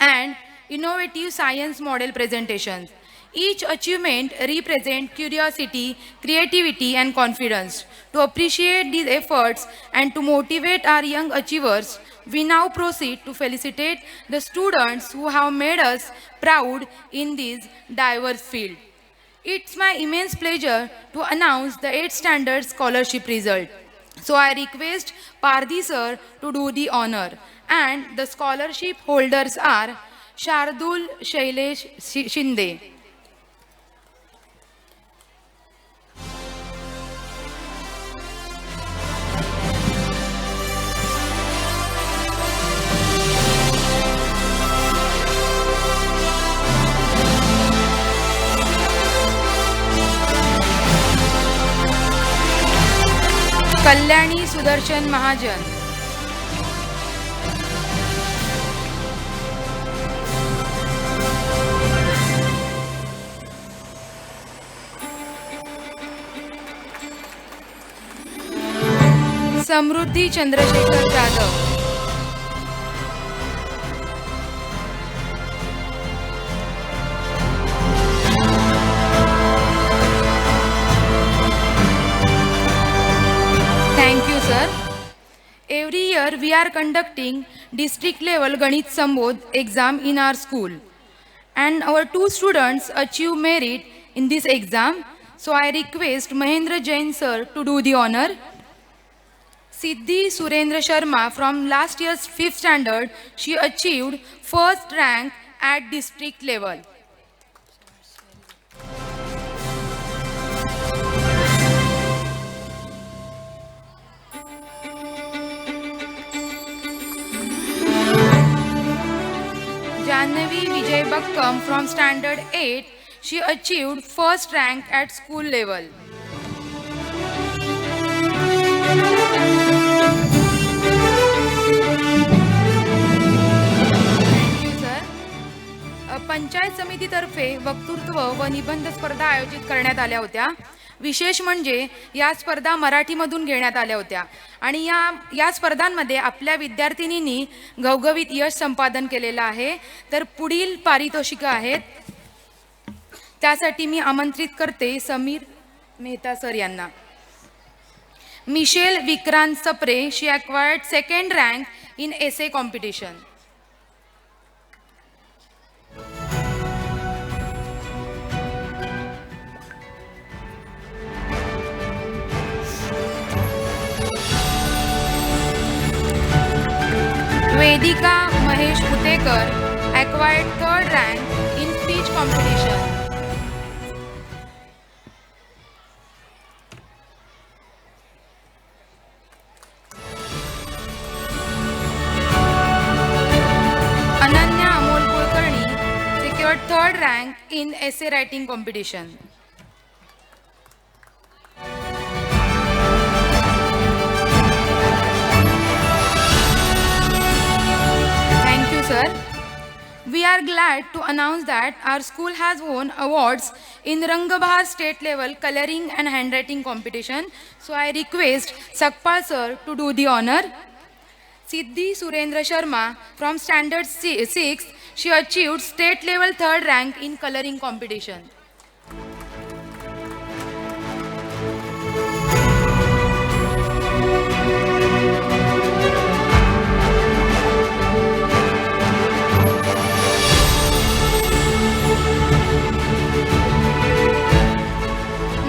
and innovative science model presentations. Each achievement represents curiosity, creativity, and confidence. To appreciate these efforts and to motivate our young achievers, we now proceed to felicitate the students who have made us proud in this diverse field. It's my immense pleasure to announce the 8th standard scholarship result. So I request Pardi sir to do the honor. And the scholarship holders are Shardul Shailesh Shinde. Kalyani Sudarshan Mahajan. Samruddhi Chandrasekhar Jadhav. Thank you, sir. Every year we are conducting district level Ganit Sambodh exam in our school. And our 2 students achieve merit in this exam. So I request Mahendra Jain sir to do the honor. Siddhi Surendra Sharma from last year's 5th standard, she achieved first rank at district level. Jannavi Vijay Bakkam from standard 8, she achieved first rank at school level. Thank you, sir. Panchayat समितीतर्फे वक्तृत्व व निबंध स्पर्धा आयोजित करण्यात आल्या होत्या. विशेष म्हणजे या स्पर्धा मराठीमधून घेण्यात आल्या होत्या आणि या स्पर्धांमध्ये आपल्या विद्यार्थिनींनी घवघवीत यश संपादन केलेलं आहे. तर पुढील पारितोषिकं आहेत, त्यासाठी मी आमंत्रित करते समीर मेहता सर यांना. Michelle Vikrant Sapre, she acquired second rank in essay competition. Vedika Mahesh Utekar, acquired third rank in speech competition. Ananya Amol Kulkarni, secured third rank in essay writing competition. Thank you, sir. We are glad to announce that our school has won awards in Rangabahar state level coloring and handwriting competition. So I request Sakpal sir to do the honor. Siddhi Surendra Sharma from standard 6, she achieved state level third rank in coloring competition.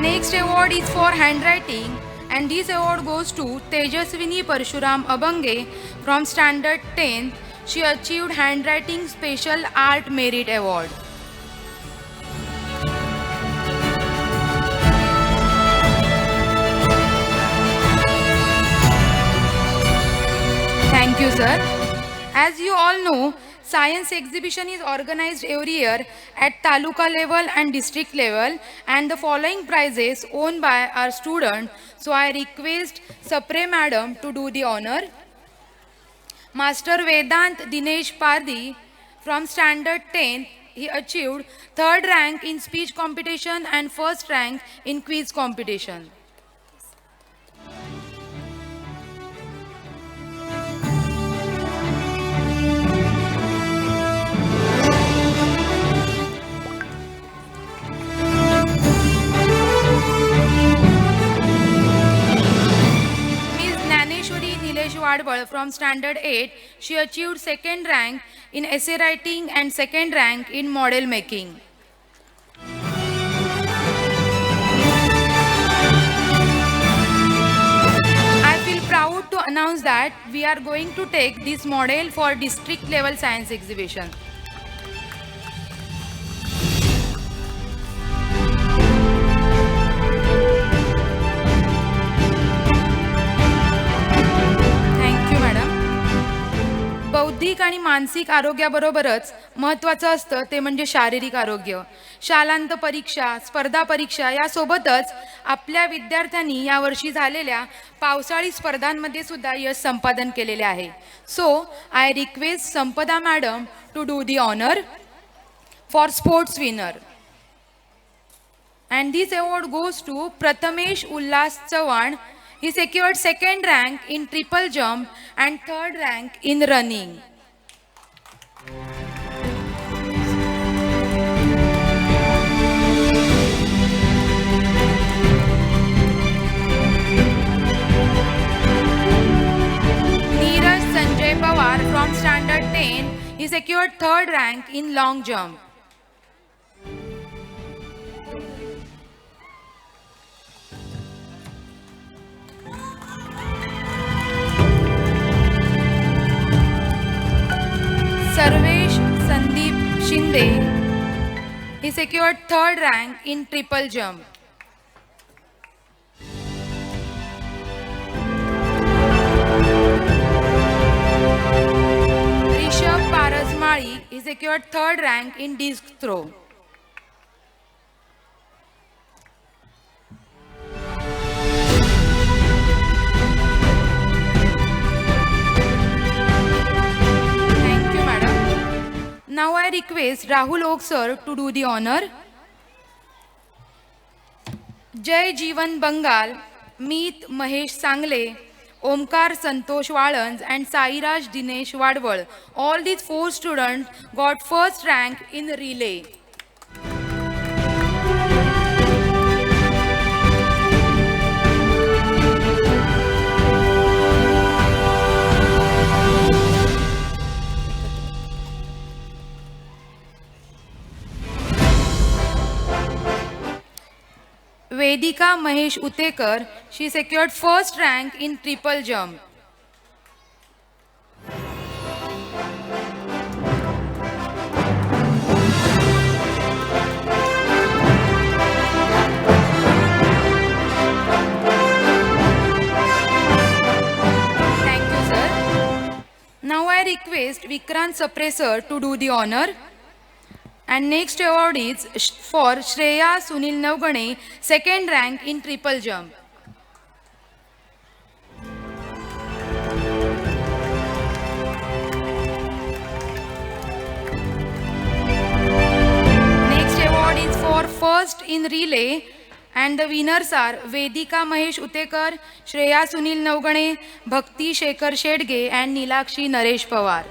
Next award is for handwriting, and this award goes to Tejaswini Parshuram Abange from standard 10th. She achieved handwriting special art merit award. Thank you, sir. As you all know, science exhibition is organized every year at taluka level and district level, and the following prizes owned by our student. So I request Sapre madam to do the honor. Master Vedant Dinesh Pardi from standard 10, he achieved third rank in speech competition and first rank in quiz competition. Wadwal from standard 8, she achieved second rank in essay writing and second rank in model making. I feel proud to announce that we are going to take this model for district level science exhibition. बौद्धिक आणि मानसिक आरोग्याबरोबरच महत्त्वाचं असतं ते म्हणजे शारीरिक आरोग्य. शालांत परीक्षा, स्पर्धा परीक्षा यासोबतच आपल्या विद्यार्थ्यांनी यावर्षी झालेल्या पावसाळी स्पर्धांमध्ये सुद्धा यश संपादन केलेले आहे. So I request Sampada madam to do the honour for sports winner. And this award goes to Prathamesh Ulhas Chavan. He secured second rank in triple jump and third rank in running. Neeraj Sanjay Pawar from standard 10, he secured third rank in long jump. Sarvesh Sandeep Shinde, he secured third rank in triple jump. Rishabh Parasmali, he secured third rank in disc throw. Now I request Rahul Oak sir to do the honor. जय जीवन बंगाल, मीत महेश सांगले, Omkar Santosh Walans and Sairaj Dinesh Wadwal. All these 4 students got first rank in relay. Vedika Mahesh Utekar, she secured first rank in triple jump. Thank you, sir. Now I request Vikrant Suppressor to do the honor. And next award is for Shreya Sunil Navgane, second rank in triple jump. Next award is for first in relay, and the winners are Vedika Mahesh Utekar, Shreya Sunil Navgane, Bhakti Shekhar Shedge and Nilakshi Naresh Pawar.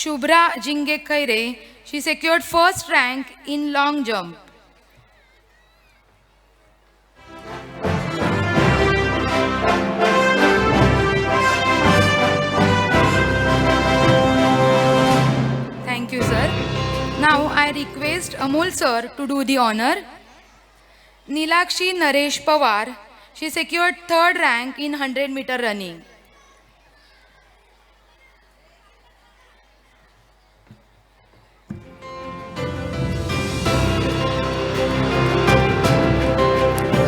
Shubhra Jinge Khaire, she secured first rank in long jump. Thank you, sir. Now I request Amol sir to do the honor. Nilakshi Naresh Pawar, she secured third rank in 100-meter running.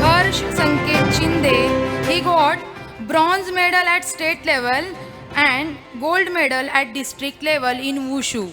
Harsh Sanket Shinde, he got bronze medal at state level and gold medal at district level in Wushu.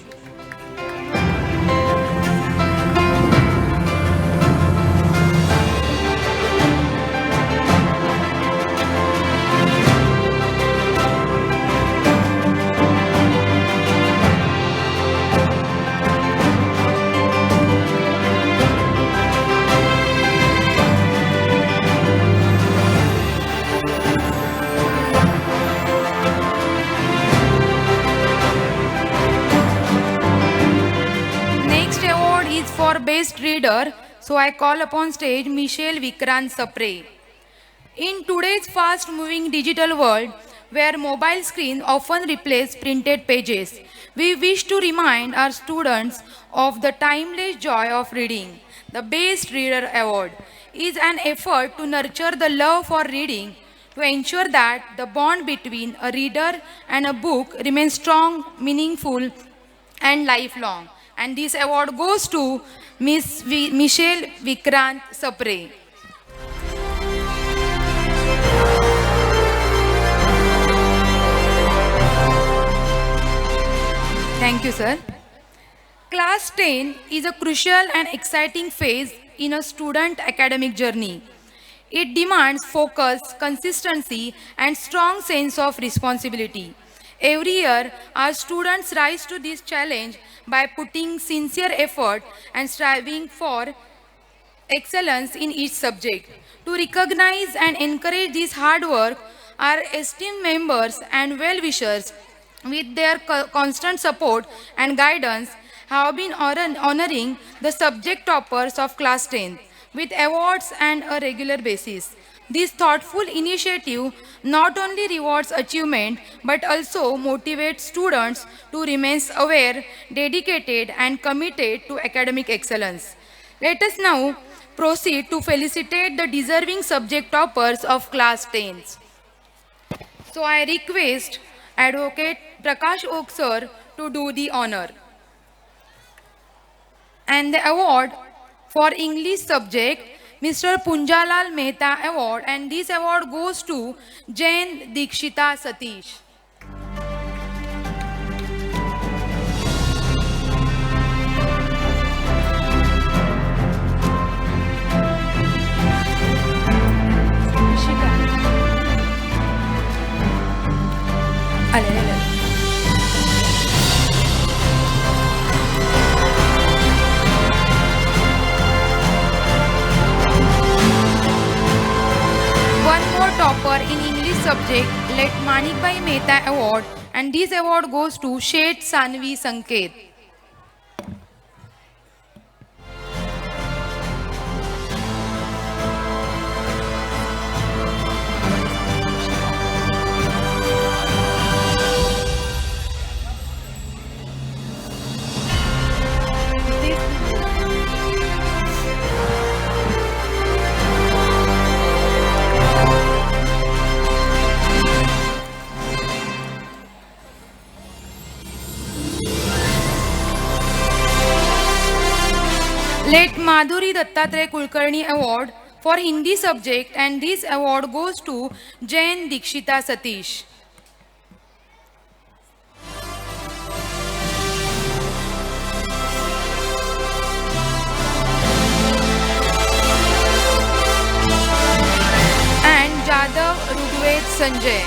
For best reader, so I call upon stage Michelle Vikrant Sapre. In today's fast-moving digital world, where mobile screens often replace printed pages, we wish to remind our students of the timeless joy of reading. The Best Reader Award is an effort to nurture the love for reading, to ensure that the bond between a reader and a book remains strong, meaningful, and lifelong. And this award goes to Miss Michelle Vikrant Sapre. Thank you, sir. Class 10 is a crucial and exciting phase in a student academic journey. It demands focus, consistency, and strong sense of responsibility. Every year, our students rise to this challenge by putting sincere effort and striving for excellence in each subject. To recognize and encourage this hard work, our esteemed members and well-wishers, with their constant support and guidance, have been honoring the subject toppers of class 10 with awards and a regular basis. This thoughtful initiative not only rewards achievement but also motivates students to remain aware, dedicated, and committed to academic excellence. Let us now proceed to felicitate the deserving subject toppers of class 10. So I request Advocate Prakash Oak sir to do the honor. And the award for English subject, Mr. Punjalal Mehta Award, and this award goes to Jain Dikshita Satish. One more topper in English subject, let Manikbhai Mehta Award, and this award goes to Shet Sanvi Sanket. Let Madhuri Dattatreya Kulkarni Award for Hindi subject, and this award goes to Jain Dikshita Satish. And Jadav Rugved Sanjay.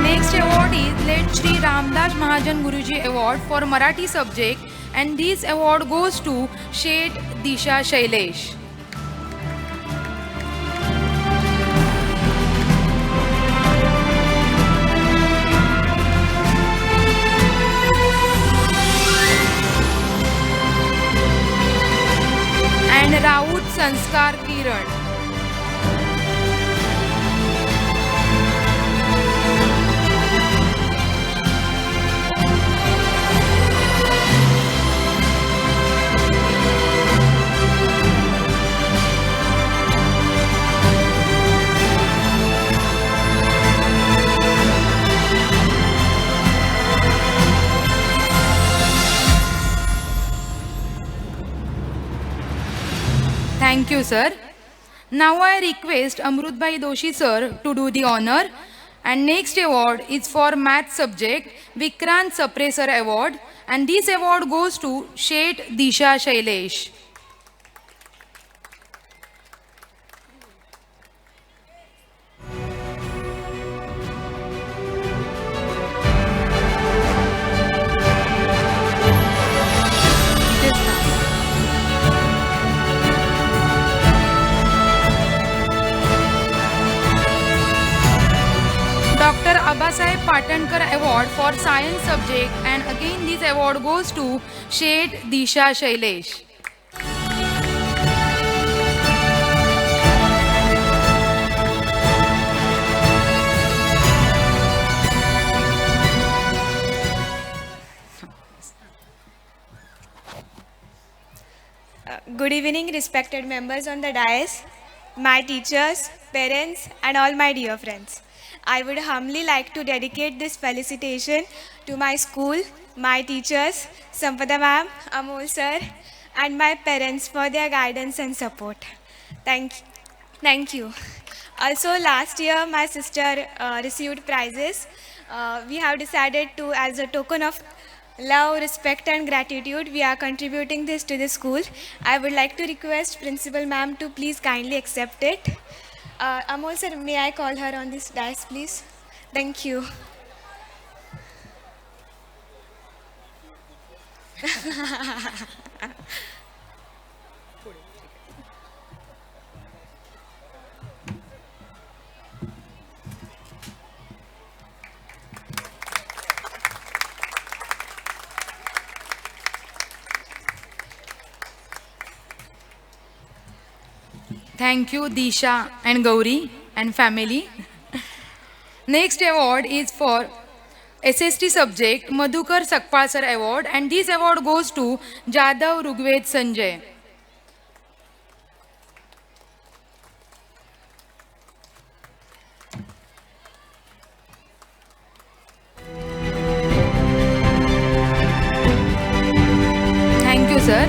Next award is let Shri Ramdas Mahajan Guruji Award for Marathi subject, and this award goes to Shet Disha Shailesh. And Raut Sanskar Kiran. Thank you, sir. Now I request Amrutbhai Doshi sir to do the honor. And next award is for math subject, Vikrant Sapresar Award, and this award goes to Shet Disha Shailesh. Dr. Abasaheb Patankar Award for Science subject, and again this award goes to Shet Disha Shailesh. Good evening, respected members on the dais, my teachers, parents, and all my dear friends. I would humbly like to dedicate this felicitation to my school, my teachers, Sampada ma'am, Amol sir, and my parents for their guidance and support. Thank you. Also, last year my sister received prizes. We have decided to, as a token of love, respect, and gratitude, we are contributing this to the school. I would like to request Principal Ma'am to please kindly accept it. Amol sir, may I call her on this dais, please? Thank you. Thank you, Disha and Gauri and family. Next award is for SST subject Madhukar Sakpal sir award, and this award goes to Jadav Rugved Sanjay. Thank you sir.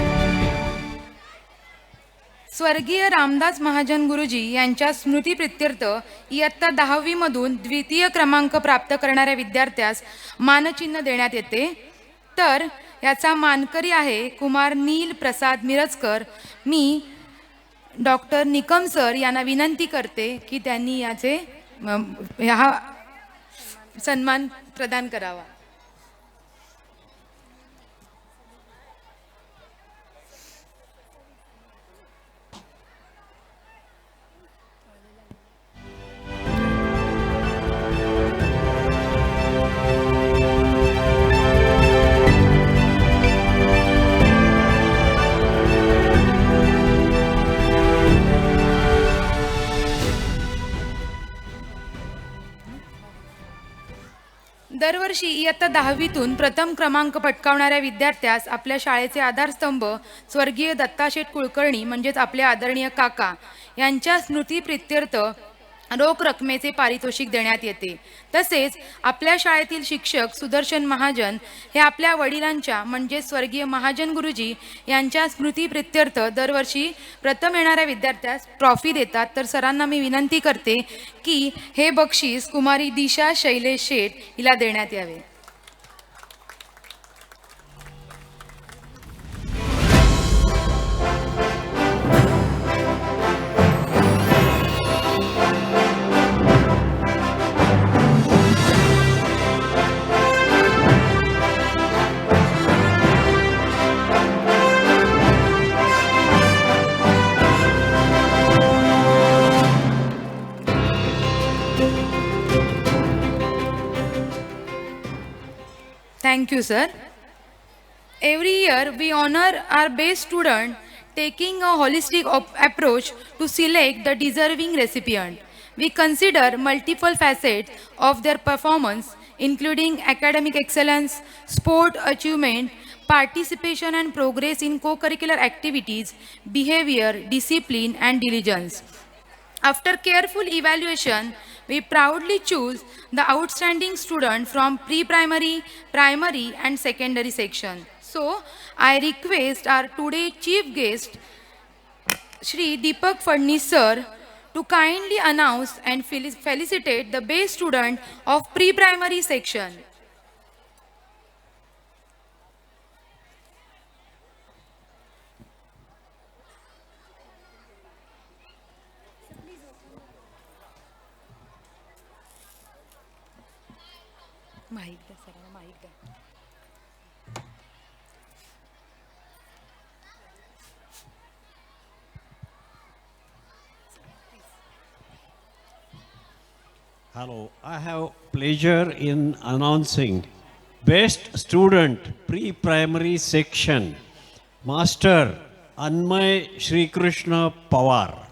स्वर्गीय रामदास महाजन गुरुजी यांच्या स्मृतीप्रित्यर्थ इयत्ता 10वी मधून द्वितीय क्रमांक प्राप्त करणाऱ्या विद्यार्थ्यास मानचिन्ह देण्यात येते. तर याचा मानकरी आहे कुमार नील प्रसाद मिरजकर. मी डॉक्टर निकम सर यांना विनंती करते की त्यांनी याचे हा सन्मान प्रदान करावा. दरवर्षी इयत्ता 10वीतून प्रथम क्रमांक पटकावणाऱ्या विद्यार्थ्यास आपल्या शाळेचे आधारस्तंभ स्वर्गीय दत्ताशेठ कुलकर्णी म्हणजेच आपले आदरणीय काका यांच्या स्मृतीप्रित्यर्थ रोख रकमेचे पारितोषिक देण्यात येते. तसेच आपल्या शाळेतील शिक्षक सुदर्शन महाजन हे आपल्या वडिलांच्या म्हणजे स्वर्गीय महाजन गुरुजी यांच्या स्मृतीप्रित्यर्थ दरवर्षी प्रथम येणाऱ्या विद्यार्थ्यास ट्रॉफी देतात. तर सरांना मी विनंती करते की हे बक्षीस कुमारी दिशा शैलेश शेठ हिला देण्यात यावे. Thank you, sir. Every year, we honor our best student, taking a holistic approach to select the deserving recipient. We consider multiple facets of their performance, including academic excellence, sport achievement, participation and progress in co-curricular activities, behavior, discipline, and diligence. After careful evaluation, we proudly choose the outstanding student from pre-primary, primary, and secondary section. So, I request our today's chief guest, Shri Deepak Fadnis sir, to kindly announce and felicitate the best student of pre-primary section. Mike द्या सरांना, mic द्या. Hello, I have pleasure in announcing Best Student Pre-Primary Section, Master Anmay Shri Krishna Pawar.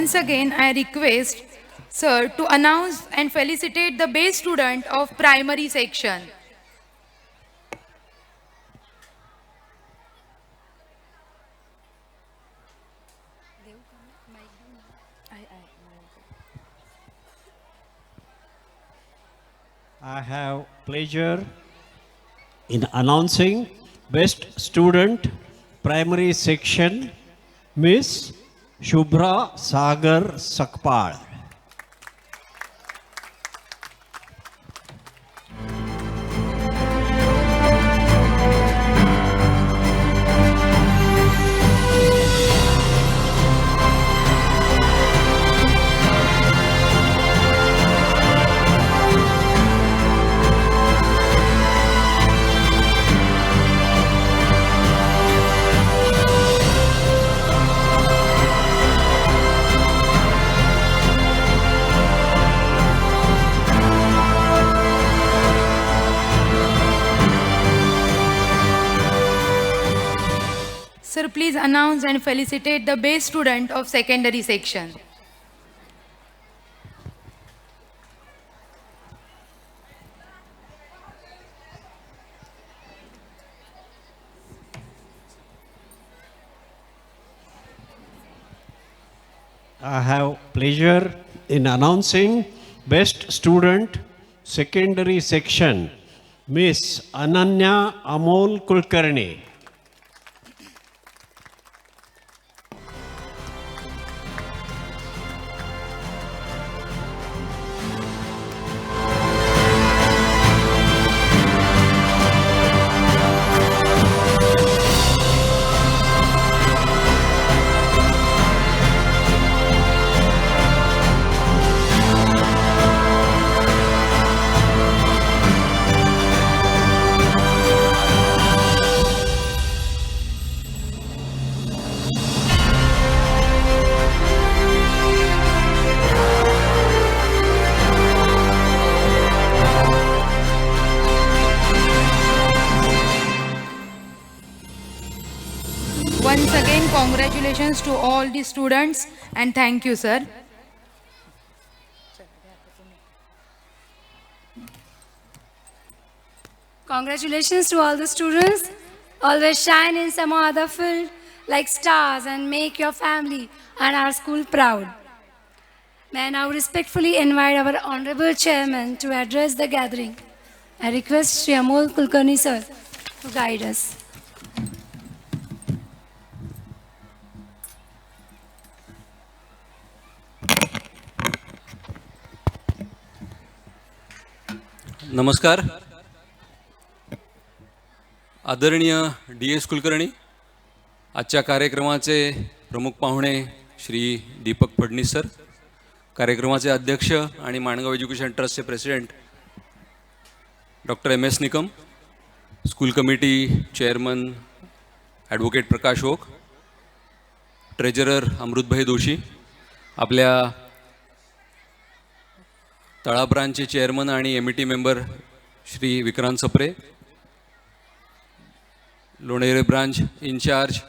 Once again, I request sir to announce and felicitate the best student of primary section. I have pleasure in announcing Best Student Primary Section, Miss Shubhra Sagar Sakpal. please announce and felicitate the best student of secondary section. I have pleasure in announcing Best Student Secondary Section, Miss Ananya Amol Kulkarni. Once again, congratulations to all the students and thank you, sir. Congratulations to all the students. Always shine in some other field like stars and make your family and our school proud. May I now respectfully invite our Honorable Chairman to address the gathering. I request Shri Amol Kulkarni sir to guide us. नमस्कार. आदरणीय DS Kulkarni, आजच्या कार्यक्रमाचे प्रमुख पाहुणे Shri Deepak Phadnis sir, कार्यक्रमाचे अध्यक्ष आणि Mangaon education ट्रस्टचे president doctor MS Nikam, school committee chairman advocate Prakash Oak, treasurer Amritbhai Doshi, आपल्या तळा ब्रांचचे चेअरमन आणि MET member Shri Vikrant Sapre, Lonere branch incharge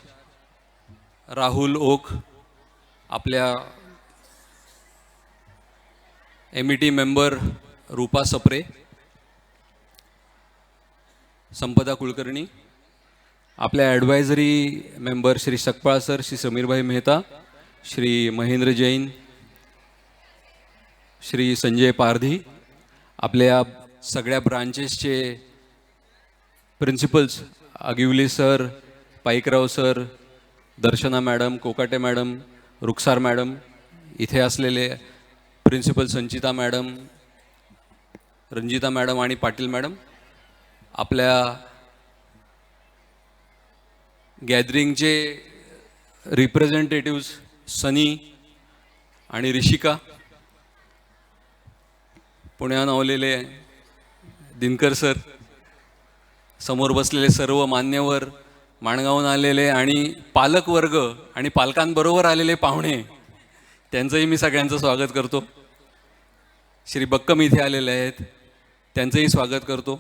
Rahul Oak, आपल्या MET मेंबर रूपा सप्रे, संपदा कुलकर्णी, आपल्या advisory member Shri Sakpal sir, Shri Samirbhai Mehta, Shri Mahendra Jain, Shri Sanjay Pardhi, आपल्या सगळ्या ब्रांचेसचे principals Agivale sir, Paikrao sir, Darshana madam, Kokate madam, रुखसार मॅडम, इथे असलेले प्रिन्सिपल संचिता मॅडम, रंजिता मॅडम आणि पाटील मॅडम, आपल्या गॅदरिंगचे रिप्रेझेंटेटिव्स सनी आणि ऋषिका, पुण्याहून आलेले दिनकर सर, समोर बसलेले सर्व मान्यवर, माणगावून आलेले आणि पालक वर्ग आणि पालकांबरोबर आलेले पाहुणे, त्यांचंही मी सगळ्यांचं स्वागत करतो. श्री बक्कम इथे आलेले आहेत, त्यांचंही स्वागत करतो.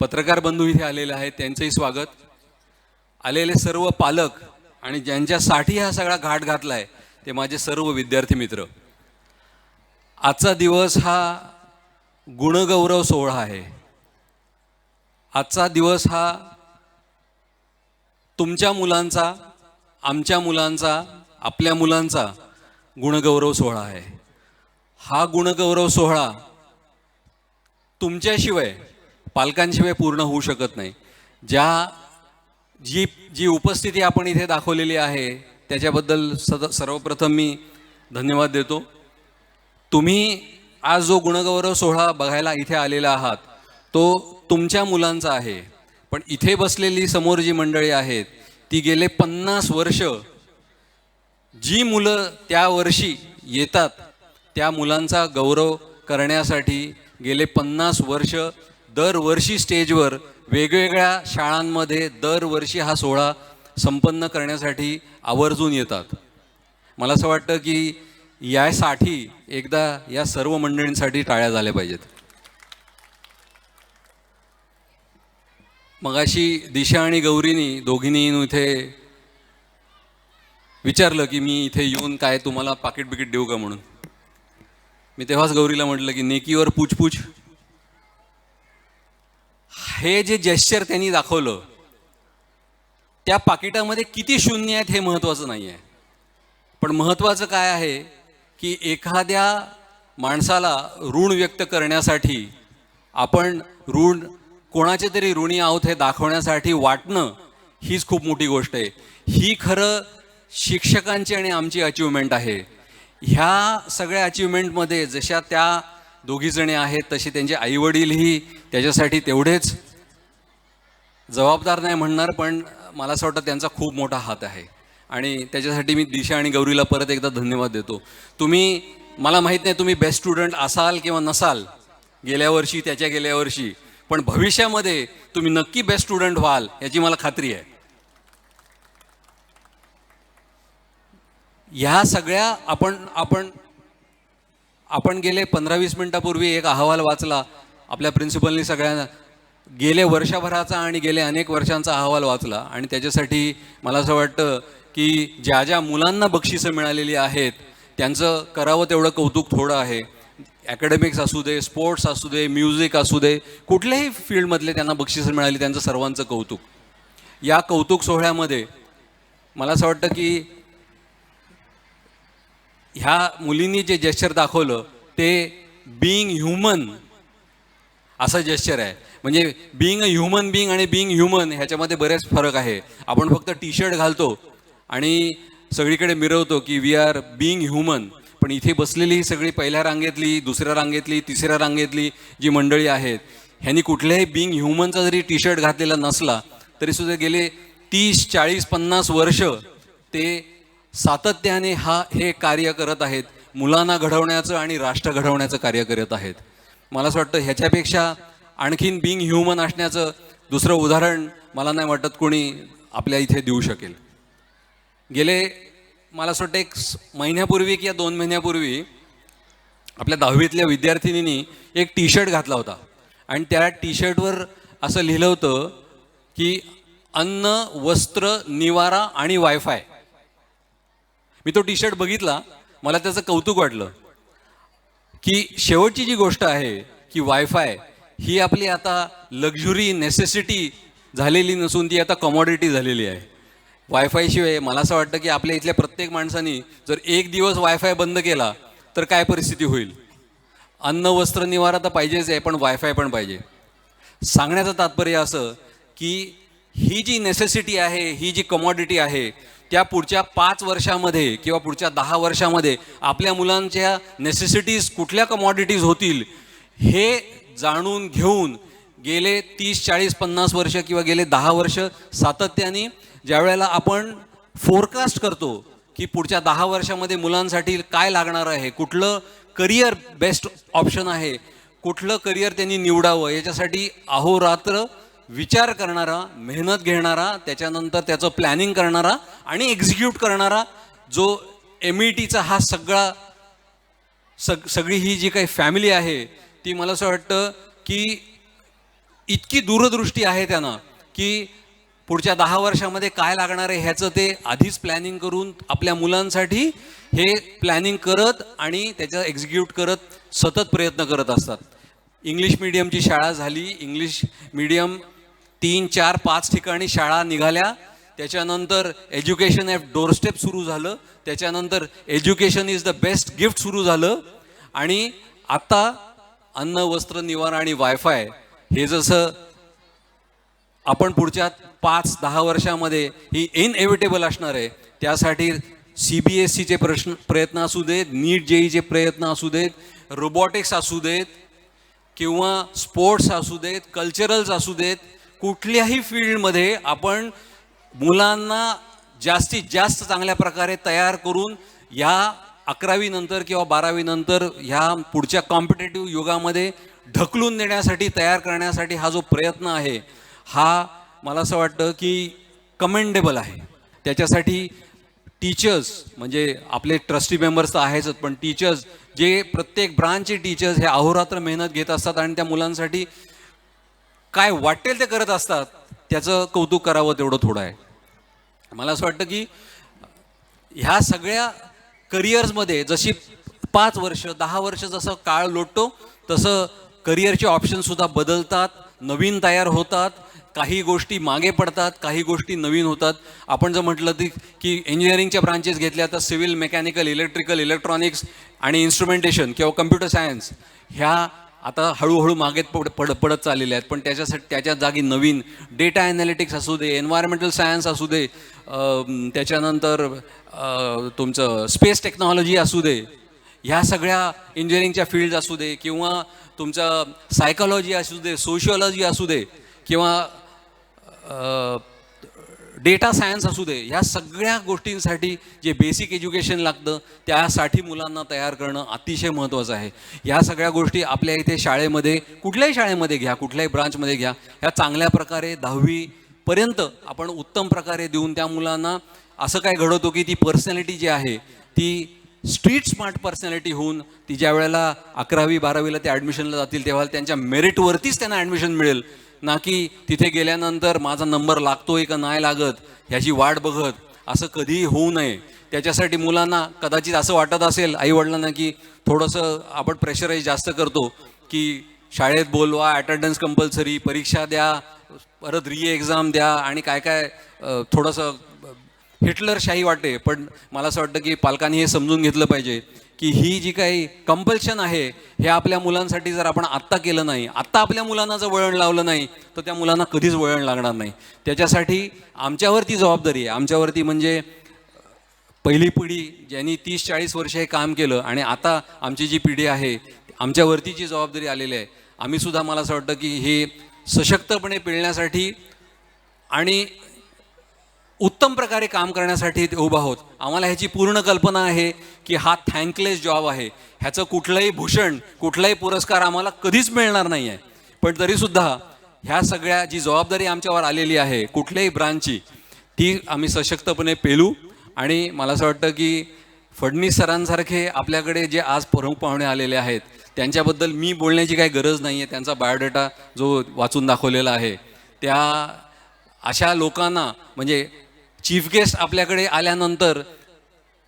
पत्रकार बंधू इथे आलेले आहेत, त्यांचंही स्वागत. आलेले सर्व पालक आणि ज्यांच्यासाठी हा सगळा घाट घातला आहे ते माझे सर्व विद्यार्थी मित्र. आजचा दिवस हा गुणगौरव सोहळा आहे. आजचा दिवस हा तुमच्या मुलांचा, आमच्या मुलांचा, आपल्या मुलांचा गुणगौरव सोहळा आहे. हा गुणगौरव सोहळा तुमच्याशिवाय, पालकांशिवाय पूर्ण होऊ शकत नाही. जी उपस्थिती आपण इथे दाखवलेली आहे त्याच्याबद्दल सर्वप्रथम मी धन्यवाद देतो. तुम्ही आज जो गुणगौरव सोहळा बघायला इथे आलेला आहात तो तुमच्या मुलांचा आहे, पण इथे बसलेली समोर जी मंडळी आहेत ती गेले 50 वर्ष जी मुलं त्या वर्षी येतात त्या मुलांचा गौरव करण्यासाठी गेले 50 वर्ष दरवर्षी स्टेजवर वेगवेगळ्या शाळांमध्ये दरवर्षी हा सोहळा संपन्न करण्यासाठी आवर्जून येतात. मला असं वाटतं की यासाठी एकदा या सर्व मंडळींसाठी टाळ्या झाल्या पाहिजेत. मगाशी दिशा आणि गौरीनी दोघींनी इथे विचारलं की मी इथे येऊन काय तुम्हाला पाकिट बिकीट देऊ का म्हणून. मी तेव्हाच गौरीला म्हटलं की नेकीवर पूछपूछ. हे जे जेस्चर त्यांनी दाखवलं त्या पाकिटामध्ये किती शून्य आहेत हे महत्त्वाचं नाही आहे, पण महत्त्वाचं काय आहे की एखाद्या माणसाला ऋण व्यक्त करण्यासाठी आपण ऋण कोणाचे तरी ऋणी आहोत हे दाखवण्यासाठी वाटणं हीच खूप मोठी गोष्ट आहे. ही खरं शिक्षकांची आणि आमची अचिव्हमेंट आहे. ह्या सगळ्या अचिव्हमेंटमध्ये जशा त्या दोघीजणी आहेत तसे त्यांचे आईवडीलही त्याच्यासाठी तेवढेच जबाबदार नाही म्हणणार, पण मला असं वाटतं त्यांचा खूप मोठा हात आहे आणि त्याच्यासाठी मी दिशा आणि गौरीला परत एकदा धन्यवाद देतो. तुम्ही, मला माहीत नाही तुम्ही बेस्ट स्टुडंट असाल किंवा नसाल गेल्या वर्षी त्याच्या गेल्या वर्षी, पण भविष्यामध्ये तुम्ही नक्की बेस्ट स्टुडंट व्हाल याची मला खात्री आहे. ह्या सगळ्या आपण गेले 15-20 मिनिटापूर्वी एक अहवाल वाचला. आपल्या प्रिन्सिपलनी सगळ्यांना गेले वर्षभराचा आणि गेले अनेक वर्षांचा अहवाल वाचला आणि त्याच्यासाठी मला असं वाटतं की ज्या ज्या मुलांना बक्षिसं मिळालेली आहेत त्यांचं करावं तेवढं कौतुक थोडं आहे. ॲकॅडमिक्स असू दे, स्पोर्ट्स असू दे, म्युझिक असू दे, कुठल्याही फील्डमधले त्यांना बक्षिसं मिळाली त्यांचं सर्वांचं कौतुक. या कौतुक सोहळ्यामध्ये मला असं वाटतं की ह्या मुलींनी जे जेस्चर दाखवलं ते बीइंग ह्युमन असं जेस्चर आहे. म्हणजे बीइंग अ ह्युमन बीइंग आणि बीइंग ह्युमन ह्याच्यामध्ये बरेच फरक आहे. आपण फक्त टी शर्ट घालतो आणि सगळीकडे मिरवतो की वी आर बीइंग ह्युमन, पण इथे बसलेली ही सगळी पहिल्या रांगेतली, दुसऱ्या रांगेतली, तिसऱ्या रांगेतली जी मंडळी आहेत ह्यांनी कुठल्याही बीइंग ह्युमनचा जरी टी शर्ट घातलेला नसला तरीसुद्धा गेले 30, 40, 50 वर्ष ते सातत्याने हे कार्य करत आहेत. मुलांना घडवण्याचं आणि राष्ट्र घडवण्याचं कार्य करत आहेत. मला असं वाटतं ह्याच्यापेक्षा आणखीन बीइंग ह्युमन असण्याचं दुसरं उदाहरण मला नाही वाटत कोणी आपल्या इथे देऊ शकेल. गेले मला असं वाटतं 1 महिन्यापूर्वी किंवा 2 महिन्यापूर्वी आपल्या 10वीतल्या विद्यार्थिनींनी एक टी शर्ट घातला होता आणि त्या टी शर्टवर असं लिहिलं होतं की अन्न, वस्त्र, निवारा आणि वायफाय. मी तो टी शर्ट बघितला, मला त्याचं कौतुक वाटलं की शेवटची जी गोष्ट आहे की वायफाय ही आपली आता लक्झुरी नेसेसिटी झालेली नसून ती आता कमॉडिटी झालेली आहे. वायफायशिवाय मला असं वाटतं की आपल्या इथल्या प्रत्येक माणसानी जर 1 दिवस वायफाय बंद केला तर काय परिस्थिती होईल. अन्न, वस्त्र, निवारा तर पाहिजेच आहे, पण वायफाय पण पाहिजे. सांगण्याचं तात्पर्य असं की ही जी नेसेसिटी आहे, ही जी कमॉडिटी आहे त्या पुढच्या 5 वर्षामध्ये किंवा पुढच्या 10 वर्षामध्ये आपल्या मुलांच्या नेसेसिटीज कुठल्या कमॉडिटीज होतील हे जाणून घेऊन गेले 30, 40, 50 वर्ष किंवा गेले 10 वर्ष सातत्याने ज्या वेळेला आपण फोरकास्ट करतो की पुढच्या 10 वर्षामध्ये मुलांसाठी काय लागणार आहे, कुठलं करिअर बेस्ट ऑप्शन आहे, कुठलं करिअर त्यांनी निवडावं, याच्यासाठी अहोरात्र विचार करणारा, मेहनत घेणारा, त्याच्यानंतर त्याचं प्लॅनिंग करणारा आणि एक्झिक्यूट करणारा जो METचा हा सगळी ही जी काही फॅमिली आहे ती मला असं वाटतं की इतकी दूरदृष्टी आहे त्यांना की पुढच्या 10 वर्षामध्ये काय लागणार आहे ह्याचं ते आधीच प्लॅनिंग करून आपल्या मुलांसाठी हे प्लॅनिंग करत आणि त्याचं एक्झिक्यूट करत सतत प्रयत्न करत असतात. इंग्लिश मीडियमची शाळा झाली, इंग्लिश मीडियम 3, 4, 5 ठिकाणी शाळा निघाल्या, त्याच्यानंतर एज्युकेशन ॲट डोरस्टेप सुरू झालं, त्याच्यानंतर education is the best gift सुरू झालं आणि आता अन्न, वस्त्र, निवारा आणि वायफाय हे जसं आपण पुढच्या 5-10 वर्षामध्ये ही इनएव्हिटेबल असणार आहे. त्यासाठी CBSEचे प्रयत्न असू देत, नीट JEEचे प्रयत्न असू देत, रोबॉटिक्स असू देत किंवा स्पोर्ट्स असू देत, कल्चरल्स असू देत, कुठल्याही फील्डमध्ये आपण मुलांना जास्तीत जास्त चांगल्या प्रकारे तयार करून या 11वी नंतर किंवा 12वी नंतर ह्या पुढच्या कॉम्पिटेटिव्ह युगामध्ये ढकलून देण्यासाठी, तयार करण्यासाठी हा जो प्रयत्न आहे हा मला असं वाटतं की कमेंडेबल आहे. त्याच्यासाठी टीचर्स म्हणजे आपले ट्रस्टी मेंबर्स तर आहेच, पण टीचर्स जे प्रत्येक ब्रांचचे टीचर्स हे अहोरात्र मेहनत घेत असतात आणि त्या मुलांसाठी काय वाटेल ते करत असतात. त्याचं कौतुक करावं तेवढं थोडं आहे. मला असं वाटतं की ह्या सगळ्या करिअर्समध्ये जशी 5 वर्ष 10 वर्ष जसं काळ लोटतो तसं करिअरचे ऑप्शनसुद्धा बदलतात, नवीन तयार होतात, काही गोष्टी मागे पडतात, काही गोष्टी नवीन होतात. आपण जर म्हटलं की इंजिनिअरिंगच्या ब्रांचेस घेतल्या तर सिव्हिल, मेकॅनिकल, इलेक्ट्रिकल, इलेक्ट्रॉनिक्स आणि इन्स्ट्रुमेंटेशन किंवा कम्प्युटर सायन्स ह्या आता हळूहळू मागे पडत चाललेल्या आहेत. पण त्याच्या जागी नवीन डेटा ॲनालिटिक्स असू दे, एन्व्हायरमेंटल सायन्स असू दे, त्याच्यानंतर तुमचं स्पेस टेक्नॉलॉजी असू दे, ह्या सगळ्या इंजिनिअरिंगच्या फील्ड असू दे किंवा तुमचं सायकॉलॉजी असू दे, सोशिओलॉजी असू दे किंवा डेटा सायन्स असू दे, ह्या सगळ्या गोष्टींसाठी जे बेसिक एज्युकेशन लागतं त्यासाठी मुलांना तयार करणं अतिशय महत्त्वाचं आहे. ह्या सगळ्या गोष्टी आपल्या इथे शाळेमध्ये, कुठल्याही शाळेमध्ये घ्या, कुठल्याही ब्रांचमध्ये घ्या, ह्या चांगल्या प्रकारे 10वीपर्यंत आपण उत्तम प्रकारे देऊन त्या मुलांना असं काय घडवतो की ती पर्सनॅलिटी जी आहे ती स्ट्रीट स्मार्ट पर्सनॅलिटी होऊन ती ज्या वेळेला 11वी 12वीला ते ॲडमिशनला जातील तेव्हा त्यांच्या मेरिटवरतीच त्यांना ॲडमिशन मिळेल, ना की तिथे गेल्यानंतर माझा नंबर लागतोय का नाही लागत ह्याची वाट बघत. असं कधीही होऊ नये. त्याच्यासाठी मुलांना कदाचित असं वाटत असेल आईवडिलांना की थोडंसं आपण प्रेशराईज जास्त करतो की शाळेत बोलवा, अटेंडन्स कंपल्सरी, परीक्षा द्या, परत एक्झाम द्या आणि काय काय थोडंसं हिटलरशाही वाटते. पण मला असं वाटतं की पालकांनी हे समजून घेतलं पाहिजे की ही जी काही कंपल्शन आहे हे आपल्या मुलांसाठी जर आपण आत्ता केलं नाही, आत्ता आपल्या मुलांना जर वळण लावलं नाही तर त्या मुलांना कधीच वळण लागणार नाही. त्याच्यासाठी आमच्यावरती जबाबदारी आहे. आमच्यावरती म्हणजे पहिली पिढी ज्यांनी 30-40 वर्ष हे काम केलं आणि आता आमची जी पिढी आहे आमच्यावरती जी जबाबदारी आलेली आहे, आम्हीसुद्धा मला असं वाटतं की हे सशक्तपणे पेलण्यासाठी आणि उत्तम प्रकारे काम करण्यासाठी ते उभा आहोत. आम्हाला ह्याची पूर्ण कल्पना आहे की हा थँकलेस जॉब आहे, ह्याचं कुठलंही भूषण, कुठलाही पुरस्कार आम्हाला कधीच मिळणार नाही आहे. पण तरीसुद्धा ह्या सगळ्या जी जबाबदारी आमच्यावर आलेली आहे कुठल्याही ब्रांचची, ती आम्ही सशक्तपणे पेलू. आणि मला असं वाटतं की फडणवीस सरांसारखे आपल्याकडे जे आज प्रमुख पाहुणे आलेले आहेत त्यांच्याबद्दल मी बोलण्याची काही गरज नाही आहे. त्यांचा बायोडेटा जो वाचून दाखवलेला आहे, त्या अशा लोकांना म्हणजे चीफ गेस्ट आपल्याकडे आल्यानंतर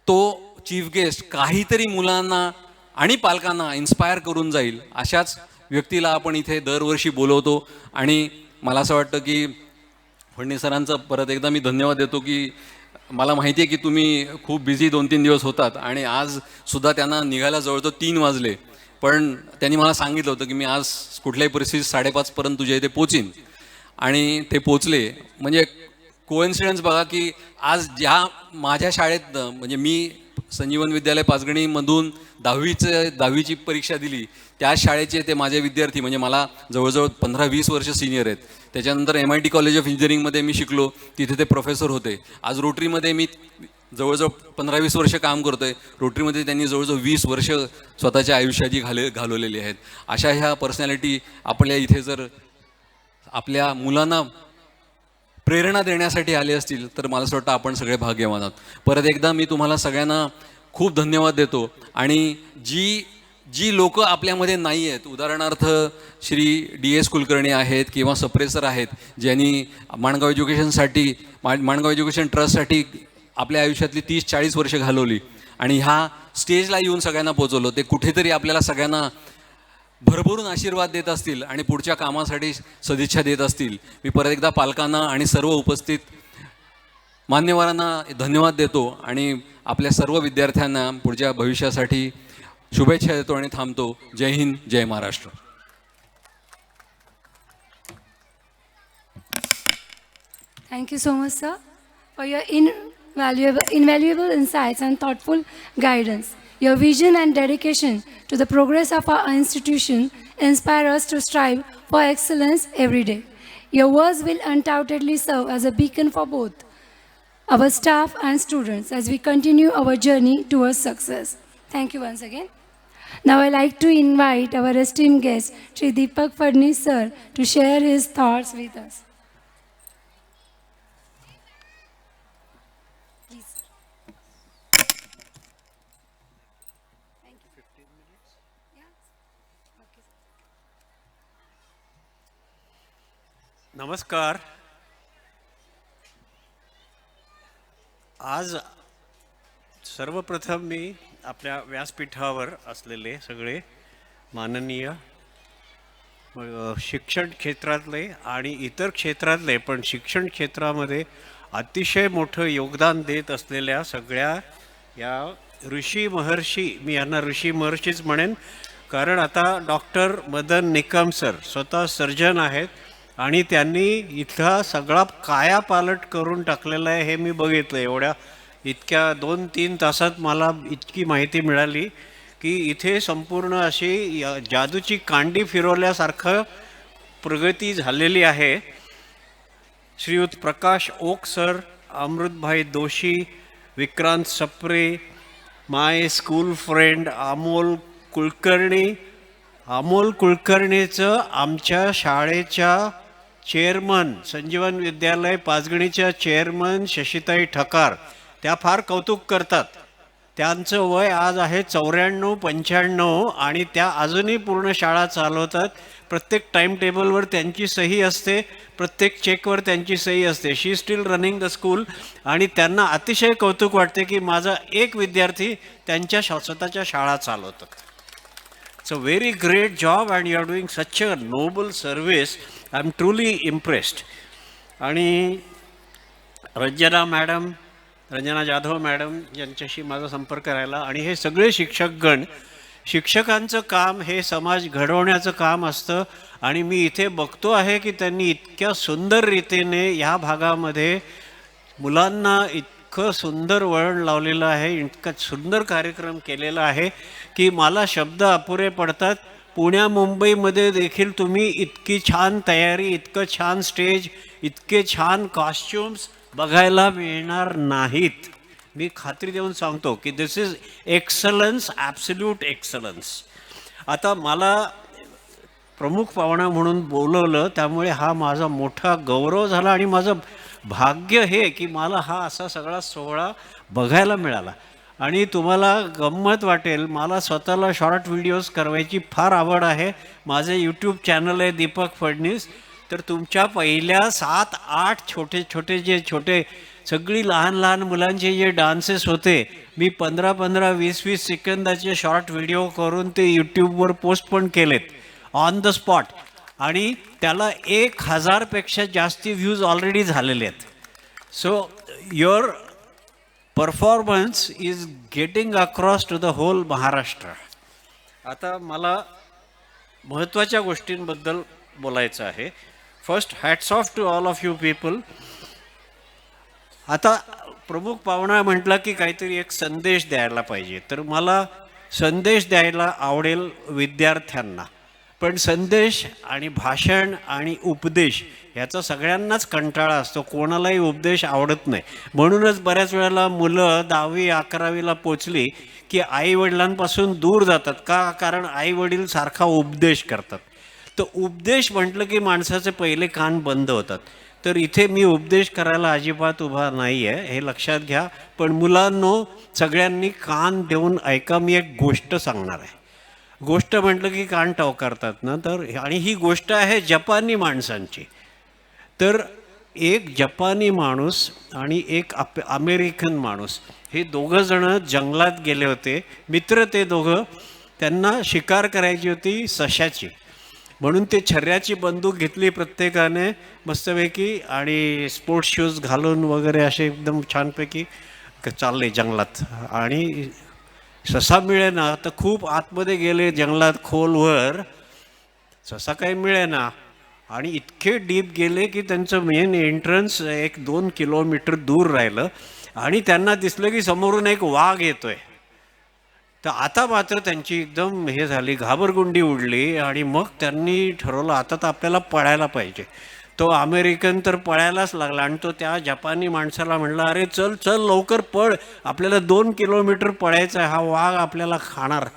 तो चीफ गेस्ट काहीतरी मुलांना आणि पालकांना इन्स्पायर करून जाईल अशाच व्यक्तीला आपण इथे दरवर्षी बोलवतो. आणि मला असं वाटतं की फडणवीस सरांचा परत एकदा मी धन्यवाद देतो की मला माहिती आहे की तुम्ही खूप बिझी 2-3 दिवस होतात आणि आजसुद्धा त्यांना निघायला जवळजवळ 3 वाजले. पण त्यांनी मला सांगितलं होतं की मी आज कुठल्याही परिस्थितीत 5:30पर्यंत तुझ्या इथे पोचीन आणि ते पोचले. म्हणजे कोइन्सिडन्स बघा की आज ज्या माझ्या शाळेत म्हणजे मी संजीवन विद्यालय पाचगणीमधून 10वीची परीक्षा दिली त्या शाळेचे ते माझे विद्यार्थी, म्हणजे मला जवळजवळ 15-20 वर्ष सिनियर आहेत. त्याच्यानंतर MIT कॉलेज ऑफ इंजिनिअरिंगमध्ये मी शिकलो, तिथे ते प्रोफेसर होते. आज रोटरीमध्ये मी जवळजवळ 15-20 वर्ष काम करतो आहे. रोटरीमध्ये त्यांनी जवळजवळ 20 वर्ष स्वतःच्या आयुष्याची घालवलेली आहेत. अशा ह्या पर्सनॅलिटी आपल्या इथे जर आपल्या मुलांना प्रेरणा देण्यासाठी आले असतील तर मला असं वाटतं आपण सगळे भाग्यवान आहात. परत एकदा मी तुम्हाला सगळ्यांना खूप धन्यवाद देतो. आणि जी लोक आपल्यामध्ये नाही आहेत, उदाहरणार्थ श्री DS कुलकर्णी आहेत किंवा सप्रेसर आहेत, ज्यांनी माणगाव एज्युकेशन ट्रस्टसाठी आपल्या आयुष्यातली 30-40 वर्ष घालवली आणि ह्या स्टेजला येऊन सगळ्यांना पोचवलं, ते कुठेतरी आपल्याला सगळ्यांना भरभरून आशीर्वाद देत असतील आणि पुढच्या कामासाठी सदिच्छा देत असतील. मी परत एकदा पालकांना आणि सर्व उपस्थित मान्यवरांना धन्यवाद देतो आणि आपल्या सर्व विद्यार्थ्यांना पुढच्या भविष्यासाठी शुभेच्छा देतो आणि थांबतो. जय हिंद, जय Maharashtra. Thank you so much, sir, for your invaluable insights and thoughtful guidance. Your vision and dedication to the progress of our institution inspire us to strive for excellence every day. Your words will undoubtedly serve as a beacon for both our staff and students as we continue our journey towards success. Thank you once again. Now I'd like to invite our esteemed guest, Shri Deepak Fadnis sir, to share his thoughts with us. नमस्कार. आज सर्वप्रथम मी आपल्या व्यासपीठावर असलेले सगळे माननीय शिक्षण क्षेत्रातले आणि इतर क्षेत्रातले पण शिक्षण क्षेत्रामध्ये अतिशय मोठं योगदान देत असलेल्या सगळ्या या ऋषी महर्षी, मी यांना ऋषी महर्षीच म्हणेन, कारण आता डॉक्टर मदन निकम सर स्वतः सर्जन आहेत आणि त्यांनी इथला सगळा कायापालट करून टाकलेला आहे. हे मी बघितलं इतक्या 2-3 तासात मला इतकी माहिती मिळाली की इथे संपूर्ण अशी जादूची कांडी फिरवल्यासारखं प्रगती झालेली आहे. श्रीयुत प्रकाश ओक सर, अमृतभाई दोशी, विक्रांत सप्रे, माय स्कूल फ्रेंड अमोल कुलकर्णीचं आमच्या शाळेच्या चेअरमन, संजीवन विद्यालय पाचगणीच्या चेअरमन शशिताई ठकार, त्या फार कौतुक करतात. त्यांचं वय आज आहे 94-95 आणि त्या अजूनही पूर्ण शाळा चालवतात. प्रत्येक टाईम टेबलवर त्यांची सही असते, प्रत्येक चेकवर त्यांची सही असते. शी स्टील रनिंग द स्कूल आणि त्यांना अतिशय कौतुक वाटते की माझा एक विद्यार्थी त्यांच्या स्वतःच्या शाळा चालवतो. It's a very great job and you are doing such a noble service. I am truly impressed. आणि रंजना जाधव मॅडम यांच्याशी माझा संपर्क राहिला आणि हे सगळे शिक्षकगण, शिक्षकांचं काम हे समाज घडवण्याचं काम असतं आणि मी इथे बघतो आहे की त्यांनी इतक्या सुंदर रीतीने ह्या भागामध्ये मुलांना इतकं सुंदर वळण लावलेलं आहे, इतका सुंदर कार्यक्रम केलेला आहे की मला शब्द अपुरे पडतात. पुण्या मुंबईमध्ये देखील तुम्ही इतकी छान तयारी, इतकं छान स्टेज, इतके छान कॉस्ट्युम्स बघायला मिळणार नाहीत. मी खात्री देऊन सांगतो की दिस इज एक्सलन्स, ॲब्सल्यूट एक्सलन्स. आता मला प्रमुख पाहुणा म्हणून बोलवलं त्यामुळे हा माझा मोठा गौरव झाला आणि माझं भाग्य हे की मला हा असा सगळा सोहळा बघायला मिळाला. आणि तुम्हाला गंमत वाटेल, मला स्वतःला शॉर्ट व्हिडिओज करवायची फार आवड आहे. माझे यूट्यूब चॅनल आहे दीपक फडणीस. तर तुमच्या पहिल्या 7-8 छोटे सगळी लहान मुलांचे जे डान्सेस होते, मी 15-15, 20-20 सेकंदाचे शॉर्ट व्हिडिओ करून ते यूट्यूबवर पोस्ट पण केलेत ऑन द स्पॉट आणि त्याला 1000पेक्षा जास्ती व्ह्यूज ऑलरेडी झालेले आहेत. So your performance is getting across to the whole Maharashtra. आता मला महत्त्वाच्या गोष्टींबद्दल बोलायचं आहे. First, hats off to all of you people. आता प्रमुख पाहुणा म्हटला की काहीतरी एक संदेश द्यायला पाहिजे, तर मला संदेश द्यायला आवडेल विद्यार्थ्यांना. पण संदेश आणि भाषण आणि उपदेश ह्याचा सगळ्यांनाच कंटाळा असतो, कोणालाही उपदेश आवडत नाही. म्हणूनच बऱ्याच वेळेला मुलं 10वी-11वीला पोचली की आईवडिलांपासून दूर जातात. का? कारण आईवडील सारखा उपदेश करतात. तर उपदेश म्हटलं की माणसाचे पहिले कान बंद होतात. तर इथे मी उपदेश करायला अजिबात उभा नाही आहे, हे लक्षात घ्या. पण मुलांनो, सगळ्यांनी कान देऊन ऐका. मी एक गोष्ट सांगणार आहे. गोष्ट म्हटलं की कान टवकारतात ना, तर आणि ही गोष्ट आहे जपानी माणसांची. तर एक जपानी माणूस आणि एक अमेरिकन माणूस, हे दोघंजणं जंगलात गेले होते. मित्र ते दोघं. त्यांना शिकार करायची होती सशाची. म्हणून ते छर्याची बंदूक घेतली प्रत्येकाने मस्तपैकी आणि स्पोर्ट्स शूज घालून वगैरे असे एकदम छानपैकी चालले जंगलात. आणि ससा मिळेना तर खूप आतमध्ये गेले जंगलात खोलवर, ससा काही मिळेना आणि इतके डीप गेले की त्यांचं मेन एंट्रन्स 1-2 किलोमीटर दूर राहिलं आणि त्यांना दिसलं की समोरून एक वाघ येतोय. तर आता मात्र त्यांची एकदम हे झाली, घाबरगुंडी उडली आणि मग त्यांनी ठरवलं आता तर आपल्याला पळायला पाहिजे. तो अमेरिकन तर पळायलाच लागला आणि तो त्या जपानी माणसाला म्हणला, अरे चल चल लवकर पळ, आपल्याला 2 किलोमीटर पळायचं आहे, हा वाघ आपल्याला खाणार.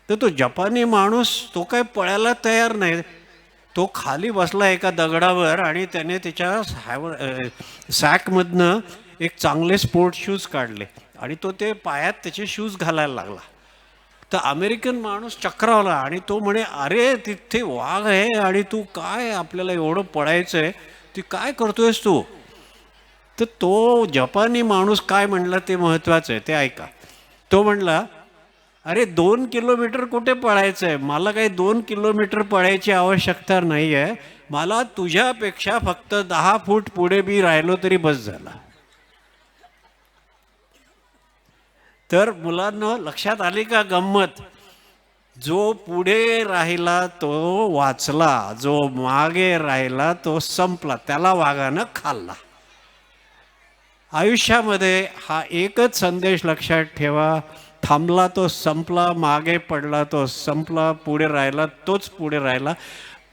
तर तो जपानी माणूस तो काय पळायला तयार नाही. तो खाली बसला एका दगडावर आणि त्याने त्याच्या सॅकमधनं एक चांगले स्पोर्ट्स शूज काढले आणि तो ते पायात त्याचे शूज घालायला लागला. तर अमेरिकन माणूस चक्रावला आणि तो म्हणे, अरे तिथे वाघ आहे आणि तू काय, आपल्याला एवढं पळायचं आहे, ती काय करतोयस तू? तर तो जपानी माणूस काय म्हणला ते महत्त्वाचं आहे, ते ऐका. तो म्हणला, अरे 2 किलोमीटर कुठे पळायचं आहे, मला काही 2 किलोमीटर पळायची आवश्यकता नाही आहे, मला तुझ्यापेक्षा फक्त 10 फूट पुढे मी राहिलो तरी बस झाला. तर मुलांना लक्षात आली का गंमत? जो पुढे राहिला तो वाचला, जो मागे राहिला तो संपला, त्याला वाघानं खाल्ला. आयुष्यामध्ये हा एकच संदेश लक्षात ठेवा, थांबला तो संपला, मागे पडला तो संपला, पुढे राहिला तोच पुढे राहिला.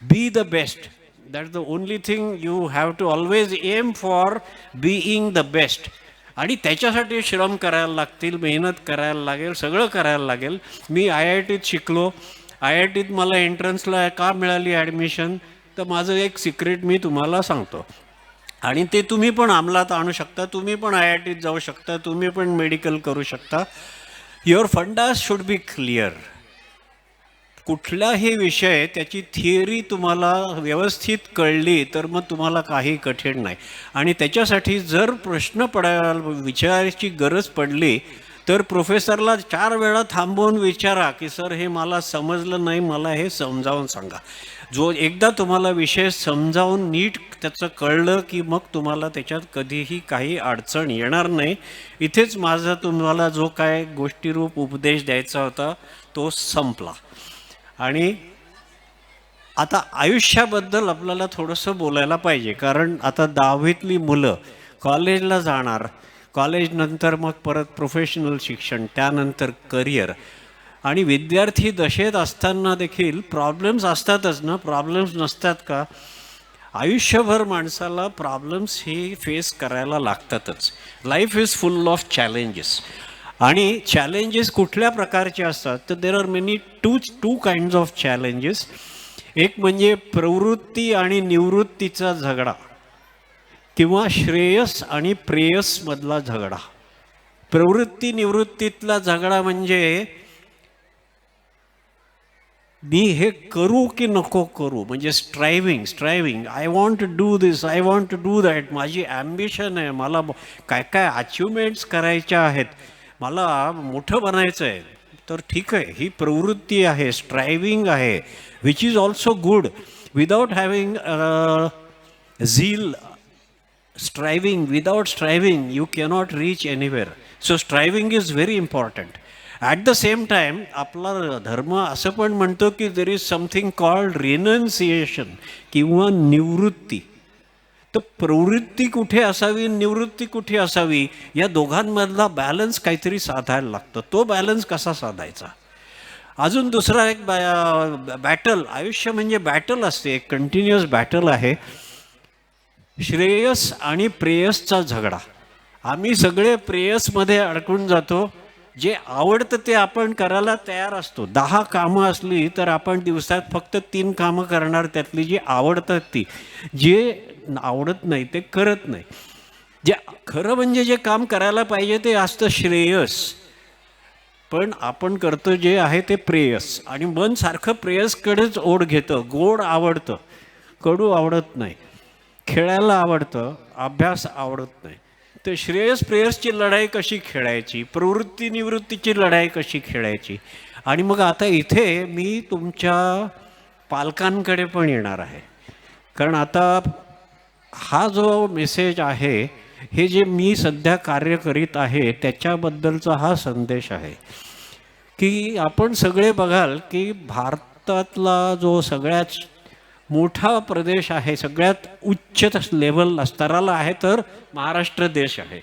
Be the best. That the only thing you have to always aim for being the best. आणि त्याच्यासाठी श्रम करायला लागतील, मेहनत करायला लागेल, सगळं करायला लागेल. मी IITत शिकलो. IITत मला एंट्रन्सला का मिळाली ॲडमिशन, तर माझं एक सिक्रेट मी तुम्हाला सांगतो, आणि ते तुम्ही पण अंमलात आणू शकता. तुम्ही पण IITत जाऊ शकता, तुम्ही पण मेडिकल करू शकता. Your fundas should be clear. कुठलाही विषय त्याची थिअरी तुम्हाला व्यवस्थित कळली तर मग तुम्हाला काही कठीण नाही. आणि त्याच्यासाठी जर प्रश्न विचारायची गरज पडली तर प्रोफेसरला 4 वेळा थांबवून विचारा की सर हे मला समजलं नाही, मला हे समजावून सांगा. जो एकदा तुम्हाला विषय समजावून नीट त्याचं कळलं की मग तुम्हाला त्याच्यात कधीही काही अडचण येणार नाही. इथेच माझा तुम्हाला जो काय गोष्टीरूप उपदेश द्यायचा होता तो संपला. आणि आता आयुष्याबद्दल आपल्याला थोडंसं बोलायला पाहिजे, कारण आता 10वीतली मुलं कॉलेजला जाणार, कॉलेजनंतर मग परत प्रोफेशनल शिक्षण, त्यानंतर करिअर. आणि विद्यार्थी दशेत असताना देखील प्रॉब्लेम्स असतातच ना. प्रॉब्लेम्स नसतात का? आयुष्यभर माणसाला प्रॉब्लेम्स ही फेस करायला लागतातच. Life is full of challenges. आणि चॅलेंजेस कुठल्या प्रकारचे असतात तर there are many two kinds of challenges. एक म्हणजे प्रवृत्ती आणि निवृत्तीचा झगडा, किंवा श्रेयस आणि प्रेयसमधला झगडा. प्रवृत्ती निवृत्तीतला झगडा म्हणजे मी हे करू की नको करू, म्हणजे striving, I want to do this, I want to do that. माझी ॲम्बिशन आहे, मला काय काय अचिव्हमेंट्स करायच्या आहेत, मला मोठं बनायचं आहे. तर ठीक आहे, ही प्रवृत्ती आहे, स्ट्रायव्हिंग आहे, which is also good. Without having झील, without striving you cannot reach anywhere. So striving is very important. At the same time आपला धर्म असं पण म्हणतो की there is something called renunciation किंवा निवृत्ती. तर प्रवृत्ती कुठे असावी, निवृत्ती कुठे असावी, या दोघांमधला बॅलन्स काहीतरी साधायला लागतं. तो बॅलन्स कसा साधायचा? अजून दुसरा एक बॅटल, आयुष्य म्हणजे बॅटल असते, एक कंटिन्युअस बॅटल आहे. श्रेयस आणि प्रेयसचा झगडा. आम्ही सगळे प्रेयसमध्ये अडकून जातो. जे आवडतं ते आपण करायला तयार असतो. 10 कामं असली तर आपण दिवसात फक्त 3 कामं करणार, त्यातली जी आवडतात ती. जे आवडत नाही ते करत नाही. जे खरं म्हणजे जे काम करायला पाहिजे ते असतं श्रेयस, पण आपण करतो जे आहे ते प्रेयस. आणि मन सारखं प्रेयसकडेच ओढ घेतं. गोड आवडतं, कडू आवडत नाही. खेळायला आवडतं, अभ्यास आवडत नाही. तर श्रेयस प्रेयसची लढाई कशी खेळायची, प्रवृत्ती निवृत्तीची लढाई कशी खेळायची. आणि मग आता इथे मी तुमच्या पालकांकडे पण येणार आहे, कारण आता हा जो मेसेज आहे, हे जे मी सध्या कार्य करीत आहे त्याच्याबद्दलचा हा संदेश आहे. की आपण सगळे बघाल की भारतातला जो सगळ्यात मोठा प्रदेश आहे, सगळ्यात उच्च लेवल स्तराला आहे, तर महाराष्ट्र देश आहे.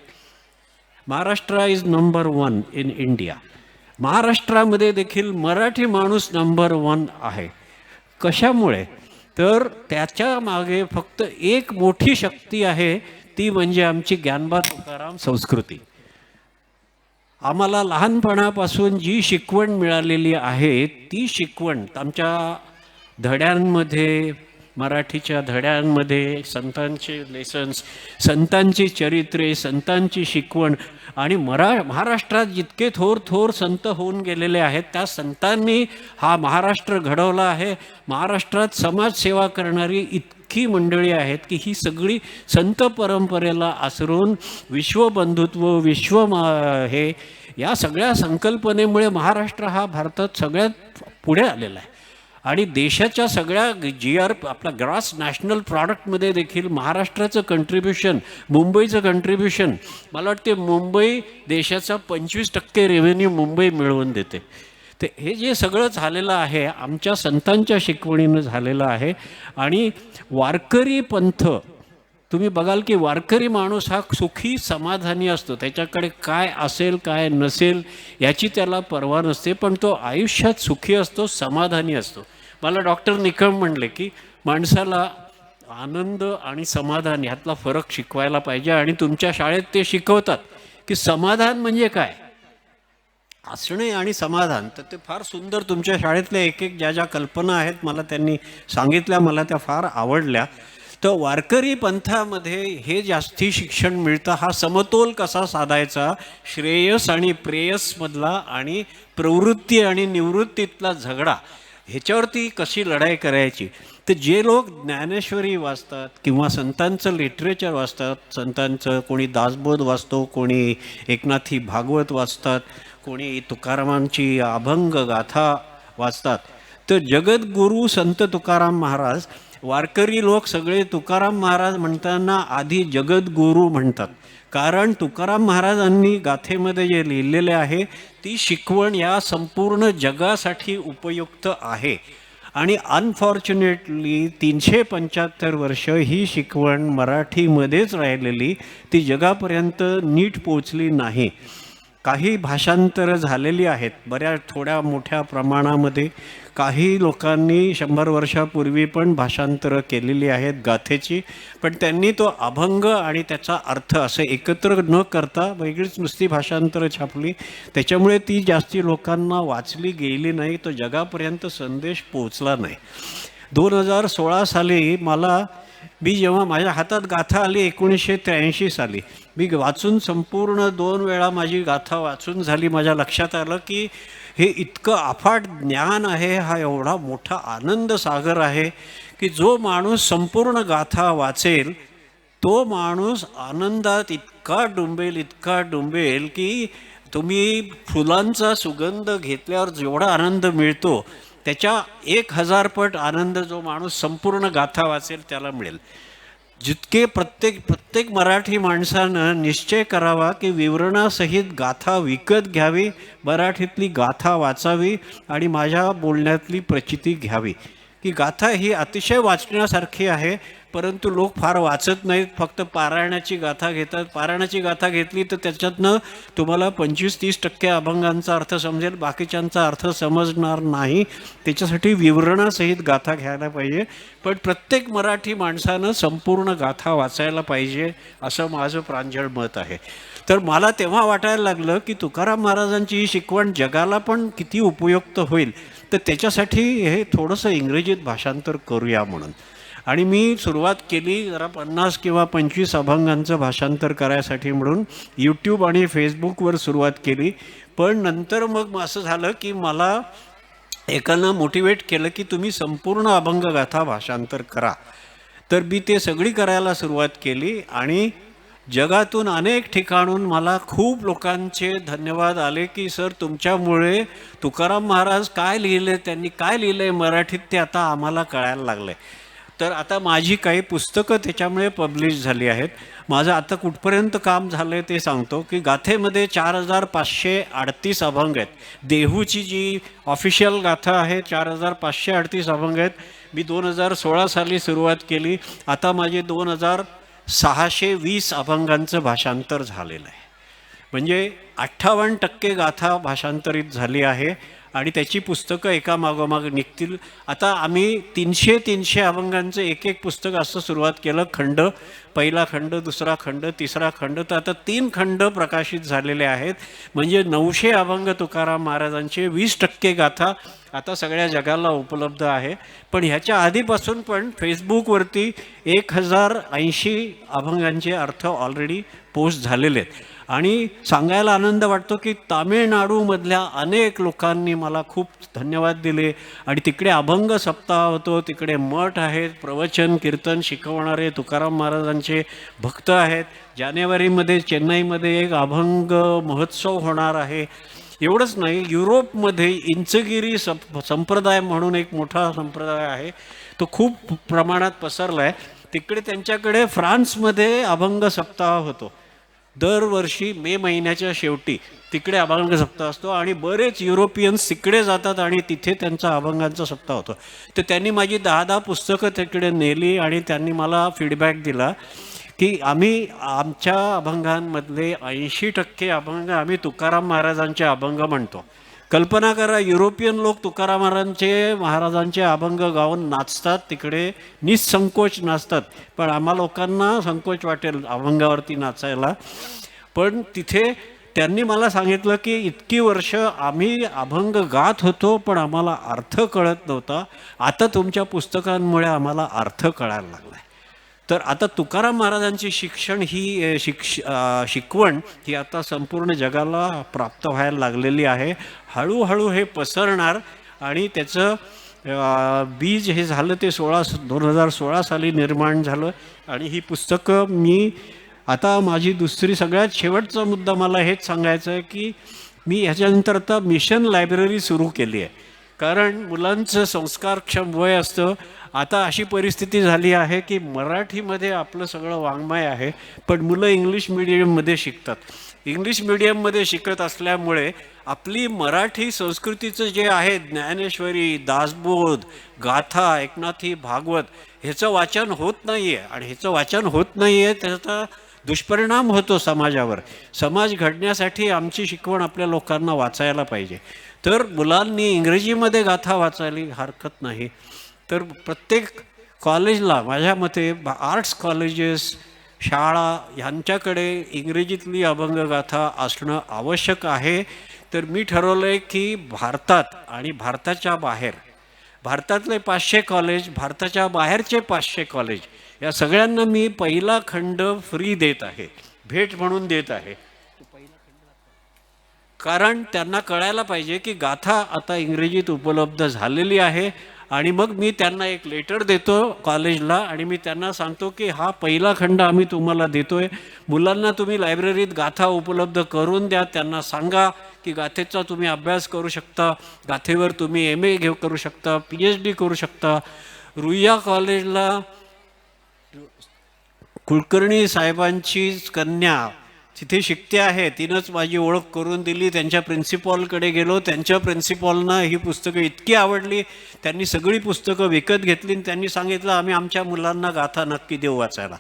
Maharashtra is number 1 in India. महाराष्ट्रामध्ये देखील मराठी माणूस नंबर 1 आहे. कशामुळे? तर त्याच्या मागे फक्त एक मोठी शक्ती आहे, ती म्हणजे आमची ज्ञानबा तुकाराम संस्कृती. आम्हाला लहानपणापासून जी शिकवण मिळालेली आहे ती शिकवण आमच्या धड्यांमध्ये, मराठीच्या धड्यांमध्ये संतांचे लेसन्स, संतांची चरित्रे, संतांची शिकवण आणि महाराष्ट्रात जितके थोर थोर संत होऊन गेलेले आहेत त्या संतांनी हा महाराष्ट्र घडवला आहे. महाराष्ट्रात समाजसेवा करणारी इतकी मंडळी आहेत की ही सगळी संत परंपरेला आसरून विश्वबंधुत्व, हे या सगळ्या संकल्पनेमुळे महाराष्ट्र हा भारतात सगळ्यात पुढे आलेला आहे. आणि देशाच्या सगळ्या आपला ग्रॉस नॅशनल प्रॉडक्टमध्ये देखील महाराष्ट्राचं कंट्रीब्युशन, मुंबईचं कंट्रीब्युशन, मला वाटते मुंबई देशाचा 25% रेव्हेन्यू मुंबई मिळवून देते. ते हे जे सगळं झालेलं आहे आमच्या संतांच्या शिकवणीनं झालेलं आहे. आणि वारकरी पंथ तुम्ही बघाल की वारकरी माणूस हा सुखी समाधानी असतो. त्याच्याकडे काय असेल काय नसेल याची त्याला पर्वा नसते, पण तो आयुष्यात सुखी असतो, समाधानी असतो. मला डॉक्टर निकम म्हणले की माणसाला आनंद आणि समाधान ह्यातला फरक शिकवायला पाहिजे. आणि तुमच्या शाळेत ते शिकवतात की समाधान म्हणजे काय, हसणे आणि समाधान. तर ते फार सुंदर तुमच्या शाळेतल्या एक ज्या ज्या कल्पना आहेत मला त्यांनी सांगितल्या, मला त्या फार आवडल्या. तर वारकरी पंथामध्ये हे जास्ती शिक्षण मिळतं. हा समतोल कसा साधायचा, श्रेयस आणि प्रेयसमधला आणि प्रवृत्ती आणि निवृत्तीतला झगडा, ह्याच्यावरती कशी लढाई करायची. तर जे लोक ज्ञानेश्वरी वाचतात किंवा संतांचं लिटरेचर वाचतात, संतांचं कोणी दासबोध वाचतो, कोणी एकनाथी भागवत वाचतात, कोणी तुकारामांची अभंग गाथा वाचतात. तर जगद्गुरू संत तुकाराम महाराज, वारकरी लोक सगळे तुकाराम महाराज म्हणताना आधी जगद्गुरू म्हणतात. कारण तुकाराम महाराजांनी गाथेमध्ये जे लिहिलेले आहे ती शिकवण या संपूर्ण जगासाठी उपयुक्त आहे. आणि अनफॉर्च्युनेटली 375 वर्ष ही शिकवण मराठीमध्येच राहिलेली, ती जगापर्यंत नीट पोचली नाही. काही भाषांतरं झालेली आहेत बऱ्याच थोड्या मोठ्या प्रमाणामध्ये. काही लोकांनी 100 वर्षापूर्वी पण भाषांतरं केलेली आहेत गाथेची, पण त्यांनी तो अभंग आणि त्याचा अर्थ असं एकत्र न करता वेगळीच नुसती भाषांतरं छापली. त्याच्यामुळे ती जास्ती लोकांना वाचली गेली नाही, तो जगापर्यंत संदेश पोचला नाही. 2016 साली मी जेव्हा माझ्या हातात गाथा आली 1983 साली, मी वाचून संपूर्ण 2 वेळा माझी गाथा वाचून झाली. माझ्या लक्षात आलं की हे इतकं अफाट ज्ञान आहे, हा एवढा मोठा आनंद सागर आहे की जो माणूस संपूर्ण गाथा वाचेल तो माणूस आनंदात इतका डुंबेल की तुम्ही फुलांचा सुगंध घेतल्यावर जेवढा आनंद मिळतो त्याच्या 1000 पट आनंद जो माणूस संपूर्ण गाथा वाचेल त्याला मिळेल. जितके प्रत्येक मराठी माणसानं निश्चय करावा की विवरणासहित गाथा विकत घ्यावी, मराठीतली गाथा वाचावी आणि माझ्या बोलण्यातली प्रचिती घ्यावी. की गाथा ही अतिशय वाचण्यासारखी आहे, परंतु लोक फार वाचत नाहीत, फक्त पारायणाची गाथा घेतात. पारायणाची गाथा घेतली तर त्याच्यातनं तुम्हाला 25-30% अभंगांचा अर्थ समजेल, बाकीच्यांचा अर्थ समजणार नाही. त्याच्यासाठी विवरणासहित गाथा घ्यायला पाहिजे. पण प्रत्येक मराठी माणसानं संपूर्ण गाथा वाचायला पाहिजे असं माझं प्रांजळ मत आहे. तर मला तेव्हा वाटायला लागलं की तुकाराम महाराजांची ही शिकवण जगाला पण किती उपयुक्त होईल, तर त्याच्यासाठी हे थोडंसं इंग्रजीत भाषांतर करूया म्हणून. आणि मी सुरुवात केली जरा 50 किंवा 25 अभंगांचं भाषांतर करायसाठी म्हणून यूट्यूब आणि फेसबुकवर सुरुवात केली. पण नंतर मग असं झालं की मला एकानं मोटिवेट केलं की तुम्ही संपूर्ण अभंगगाथा भाषांतर करा. तर मी ते सगळी करायला सुरुवात केली आणि जगातून अनेक ठिकाणून मला खूप लोकांचे धन्यवाद आले की सर तुमच्यामुळे तुकाराम महाराज काय लिहिले, त्यांनी काय लिहिलं आहे मराठीत ते आता आम्हाला कळायला लागलं आहे. तर आता माझी काही पुस्तकं त्याच्यामुळे पब्लिश झाली आहेत. माझं आता कुठपर्यंत काम झालं आहे ते सांगतो की गाथेमध्ये 4538 अभंग आहेत. देहूची जी ऑफिशियल गाथा आहे 4538 अभंग आहेत. मी 2016 साली सुरुवात केली. आता माझे 2620 अभंगांचं भाषांतर झालेलं आहे. म्हणजे 58% गाथा भाषांतरित झाली आहे. आणि त्याची पुस्तकं एकामागोमाग निघतील. आता आम्ही 300 अभंगांचं एक एक पुस्तक असं सुरुवात केलं. खंड, पहिला खंड, दुसरा खंड, तिसरा खंड, तर आता 3 खंड प्रकाशित झालेले आहेत. म्हणजे 900 अभंग तुकाराम महाराजांचे, 20% गाथा आता सगळ्या जगाला उपलब्ध आहे. पण ह्याच्या आधीपासून पण फेसबुकवरती 1080 अभंगांचे अर्थ ऑलरेडी पोस्ट झालेले आहेत. आणि सांगायला आनंद वाटतो की तामिळनाडूमधल्या अनेक लोकांनी मला खूप धन्यवाद दिले. आणि तिकडे अभंग सप्ताह होतो, तिकडे मठ आहेत, प्रवचन कीर्तन शिकवणारे तुकाराम महाराजांचे भक्त आहेत. जानेवारीमध्ये चेन्नईमध्ये एक अभंग महोत्सव होणार आहे. एवढंच नाही, युरोपमध्ये इंचगिरी संप्रदाय म्हणून एक मोठा संप्रदाय आहे, तो खूप प्रमाणात पसरला आहे. तिकडे त्यांच्याकडे फ्रान्समध्ये अभंग सप्ताह होतो. दरवर्षी मे महिन्याच्या शेवटी तिकडे अभंग सप्ताह असतो आणि बरेच युरोपियन्स तिकडे जातात आणि तिथे त्यांचा अभंगांचा सप्ताह होतो. तर त्यांनी माझी 10 पुस्तकं तिकडे नेली आणि त्यांनी मला फीडबॅक दिला की आम्ही आमच्या अभंगांमधले 80% अभंग आम्ही तुकाराम महाराजांचे अभंग म्हणतो. कल्पना करा, युरोपियन लोक तुकाराम महाराजांचे अभंग गाऊन नाचतात, तिकडे निसंकोच नाचतात. पण आम्हा लोकांना संकोच वाटेल अभंगावरती नाचायला. पण तिथे त्यांनी मला सांगितलं की इतकी वर्ष आम्ही अभंग गात होतो पण आम्हाला अर्थ कळत नव्हता, आता तुमच्या पुस्तकांमुळे आम्हाला अर्थ कळायला लागला आहे. तर आता तुकाराम महाराजांची शिकवण ही आता संपूर्ण जगाला प्राप्त व्हायला लागलेली आहे. हळूहळू हे पसरणार आणि त्याचं बीज हे झालं ते 2016 साली निर्माण झालं. आणि ही पुस्तकं मी आता माझी दुसरी सगळ्यात शेवटचा मुद्दा मला हेच सांगायचं आहे की मी ह्याच्यानंतर आता मिशन लायब्ररी सुरू केली आहे. कारण मुलांचं संस्कारक्षम वय असतं. आता अशी परिस्थिती झाली आहे की मराठीमध्ये आपलं सगळं वाङ्मय आहे, पण मुलं इंग्लिश मिडियममध्ये शिकतात. इंग्लिश मिडियममध्ये शिकत असल्यामुळे आपली मराठी संस्कृतीचं जे आहे ज्ञानेश्वरी, दासबोध, गाथा, एकनाथी, भागवत ह्याचं वाचन होत नाही आहे. आणि ह्याचं वाचन होत नाही आहे त्याचा दुष्परिणाम होतो समाजावर. समाज घडण्यासाठी आमची शिकवण आपल्या लोकांना वाचायला पाहिजे. तर मुलांनी इंग्रजीमध्ये गाथा वाचायला हरकत नाही. तर प्रत्येक कॉलेजला माझ्या मते आर्ट्स कॉलेजेस, शाळा ह्यांच्याकडे इंग्रजीतली अभंगगाथा असणं आवश्यक आहे. तर मी ठरवलं आहे की भारतात आणि भारताच्या बाहेर, भारतातले 500 कॉलेज, भारताच्या बाहेरचे 500 कॉलेज, या सगळ्यांना मी पहिला खंड फ्री देत आहे, भेट म्हणून देत आहे. कारण त्यांना कळायला पाहिजे की गाथा आता इंग्रजीत उपलब्ध झालेली आहे. आणि मग मी त्यांना एक लेटर देतो कॉलेजला आणि मी त्यांना सांगतो की हा पहिला खंड आम्ही तुम्हाला देतो आहे. मुलांना तुम्ही लायब्ररीत गाथा उपलब्ध करून द्या. त्यांना सांगा की गाथेचा तुम्ही अभ्यास करू शकता, गाथेवर तुम्ही MA करू शकता, PhD करू शकता. रुईया कॉलेजला कुलकर्णी साहेबांची कन्या तिथे शिकते आहे, तिनंच माझी ओळख करून दिली. त्यांच्या प्रिन्सिपॉलकडे गेलो, त्यांच्या प्रिन्सिपॉलना ही पुस्तकं इतकी आवडली, त्यांनी सगळी पुस्तकं विकत घेतली आणि त्यांनी सांगितलं आम्ही आमच्या मुलांना गाथा नक्की देऊ वाचायला.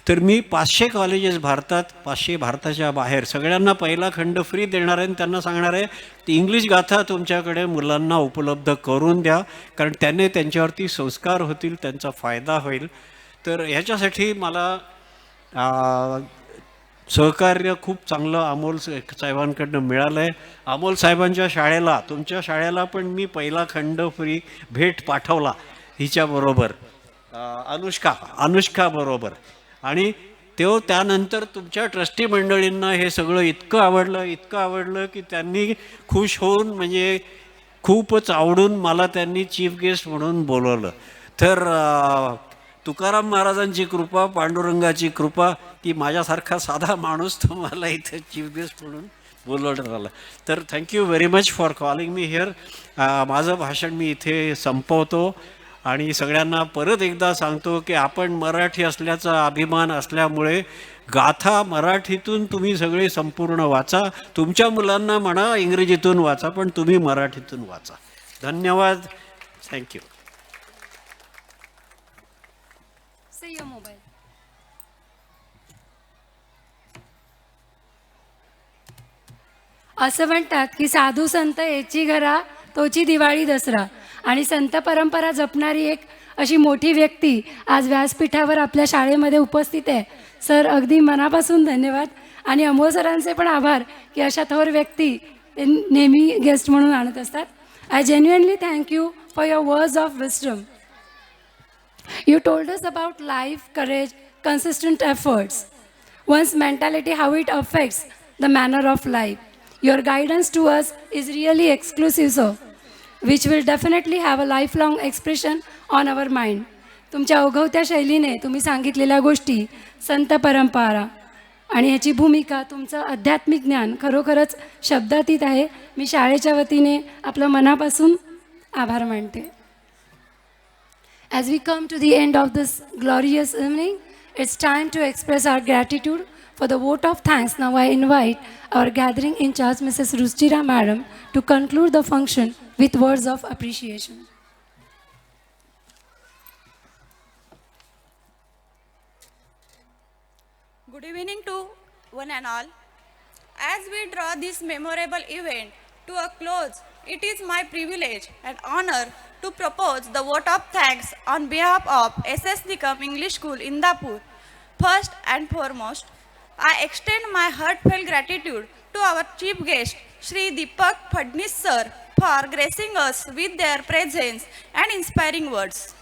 तर मी 500 कॉलेजेस भारतात, 500 भारताच्या बाहेर सगळ्यांना पहिला खंड फ्री देणार आहे आणि त्यांना सांगणार आहे ती इंग्लिश गाथा तुमच्याकडे मुलांना उपलब्ध करून द्या, कारण त्याने त्यांच्यावरती संस्कार होतील, त्यांचा फायदा होईल. तर ह्याच्यासाठी मला सहकार्य खूप चांगलं अमोल साहेबांकडनं मिळालं आहे. अमोल साहेबांच्या शाळेला, तुमच्या शाळेला पण मी पहिला खंड फ्री भेट पाठवला हिच्याबरोबर, अनुष्का बरोबर. आणि त्यानंतर तुमच्या ट्रस्टी मंडळींना हे सगळं इतकं आवडलं की त्यांनी खुश होऊन, म्हणजे खूपच आवडून मला त्यांनी चीफ गेस्ट म्हणून बोलवलं. तर तुकाराम महाराजांची कृपा, पांडुरंगाची कृपा की माझ्यासारखा साधा माणूस तुम्हाला इथे चीफ गेस्ट म्हणून बोलवण्यात आला. तर thank you very much for calling me here. माझं भाषण मी इथे संपवतो आणि सगळ्यांना परत एकदा सांगतो की आपण मराठी असल्याचा अभिमान असल्यामुळे गाथा मराठीतून तुम्ही सगळे संपूर्ण वाचा. तुमच्या मुलांना म्हणा इंग्रजीतून वाचा, पण तुम्ही मराठीतून वाचा. धन्यवाद. थँक्यू. मोबाईल असं म्हणतात की साधू संत याची घरा तोची दिवाळी दसरा आणि संत परंपरा जपणारी एक अशी मोठी व्यक्ती आज व्यासपीठावर आपल्या शाळेमध्ये उपस्थित आहे. सर अगदी मनापासून धन्यवाद आणि अमोल सरांचे पण आभार की अशा थोर व्यक्ती ते नेहमी गेस्ट म्हणून आणत असतात. I genuinely thank you for your words of wisdom. You told us about life, courage, consistent efforts. One's mentality, how it affects the manner of life. Your guidance to us is really exclusive, sir, which will definitely have a lifelong expression on our mind. तुमच्या ओघवत्या शैलीने तुम्ही सांगितलेल्या गोष्टी, संत परंपरा आणि ह्याची भूमिका, तुमचं आध्यात्मिक ज्ञान खरोखरच शब्दातीत आहे. मी शाळेच्या वतीने आपलं मनापासून आभार मानते. As we come to the end of this glorious evening, it's time to express our gratitude for the vote of thanks. Now I invite our gathering in charge, Mrs. Ruchira Madam, to conclude the function with words of appreciation. Good evening to one and all. As we draw this memorable event to a close, it is my privilege and honor to propose the vote of thanks on behalf of SS Nikam English School, Indapur. First and foremost, I extend my heartfelt gratitude to our chief guest, Shri Deepak Phadnis sir, for gracing us with their presence and inspiring words.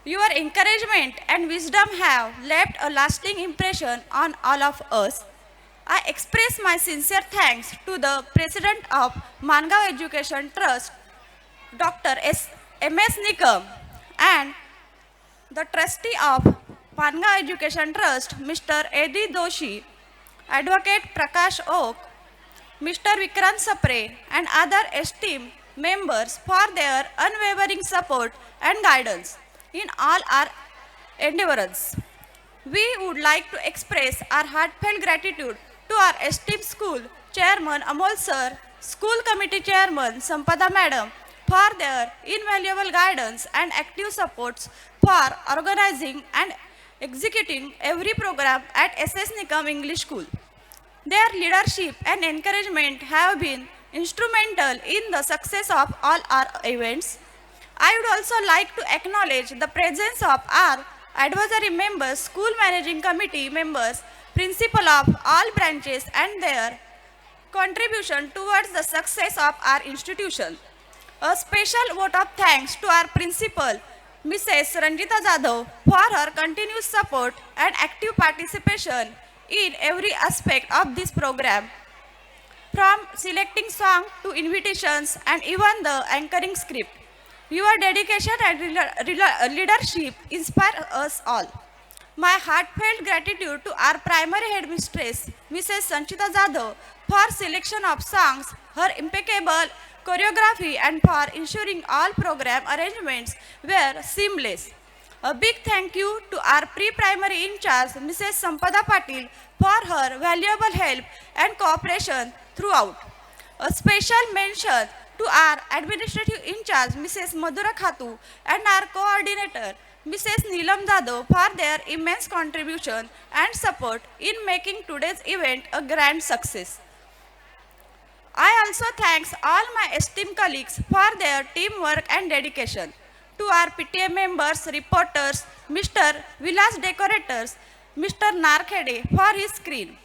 Your encouragement and wisdom have left a lasting impression on all of us. I express my sincere thanks to the President of Mangav Education Trust, Dr. M.S. Nikam, and the Trustee of Mangav Education Trust, Mr. A.D. Doshi, Advocate Prakash Oak, Mr. Vikrant Sapre, and other esteemed members for their unwavering support and guidance in all our endeavors. We would like to express our heartfelt gratitude to our esteemed school chairman Amol sir, school committee chairman Sampada madam for their invaluable guidance and active supports for organizing and executing every program at SS Nikam English School. Their leadership and encouragement have been instrumental in the success of all our events. I would also like to acknowledge the presence of our advisory members, school managing committee members, principal of all branches and their contribution towards the success of our institution. A special vote of thanks to our principal, Mrs. Ranjita Jadhav, for her continuous support and active participation in every aspect of this program, from selecting song to invitations and even the anchoring script. Your dedication and leadership inspire us all. My heartfelt gratitude to our primary headmistress, Mrs. Sanchita Jadhav, for selection of songs, her impeccable choreography, and for ensuring all program arrangements were seamless. A big thank you to our pre-primary in charge, Mrs. Sampada Patil, for her valuable help and cooperation throughout. A special mention to our administrative in charge, Mrs. Madhura Khatu, and our coordinator, Mrs. Neelam Jadhav, for their immense contribution and support in making today's event a grand success. I also thank all my esteemed colleagues for their teamwork and dedication. To our PTA members, reporters, Mr. Vilas Decorators, Mr. Narkhede for his screen.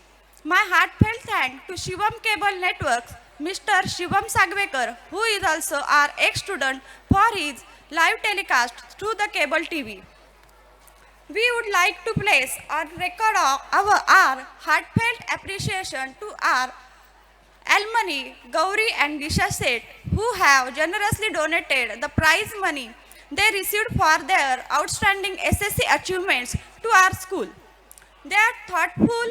My heartfelt thanks to Shivam Cable Networks, Mr. Shivam Sagvekar, who is also our ex-student, for his live telecast through the cable TV. We would like to place on record our heartfelt appreciation to our alumni Gauri and Disha Seth, who have generously donated the prize money they received for their outstanding SSC achievements to our school. Their thoughtful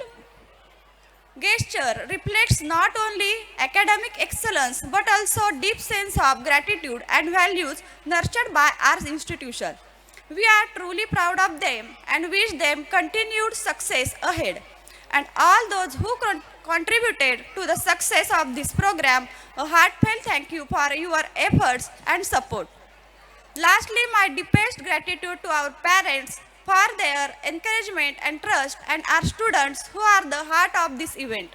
gesture reflects not only academic excellence but also deep sense of gratitude and values nurtured by our institution. We are truly proud of them and wish them continued success ahead. And all those who contributed to the success of this program, a heartfelt thank you for your efforts and support. Lastly, my deepest gratitude to our parents for their encouragement and trust, and our students who are the heart of this event.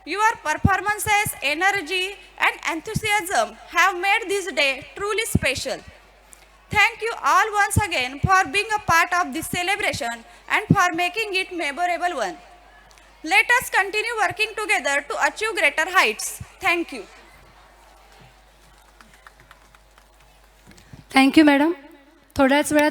Your performances, energy, and enthusiasm have made this day truly special. Thank you all once again for being a part of this celebration and for making it memorable one. Let us continue working together to achieve greater heights. Thank you. Thank you madam. थोड्याच वेळात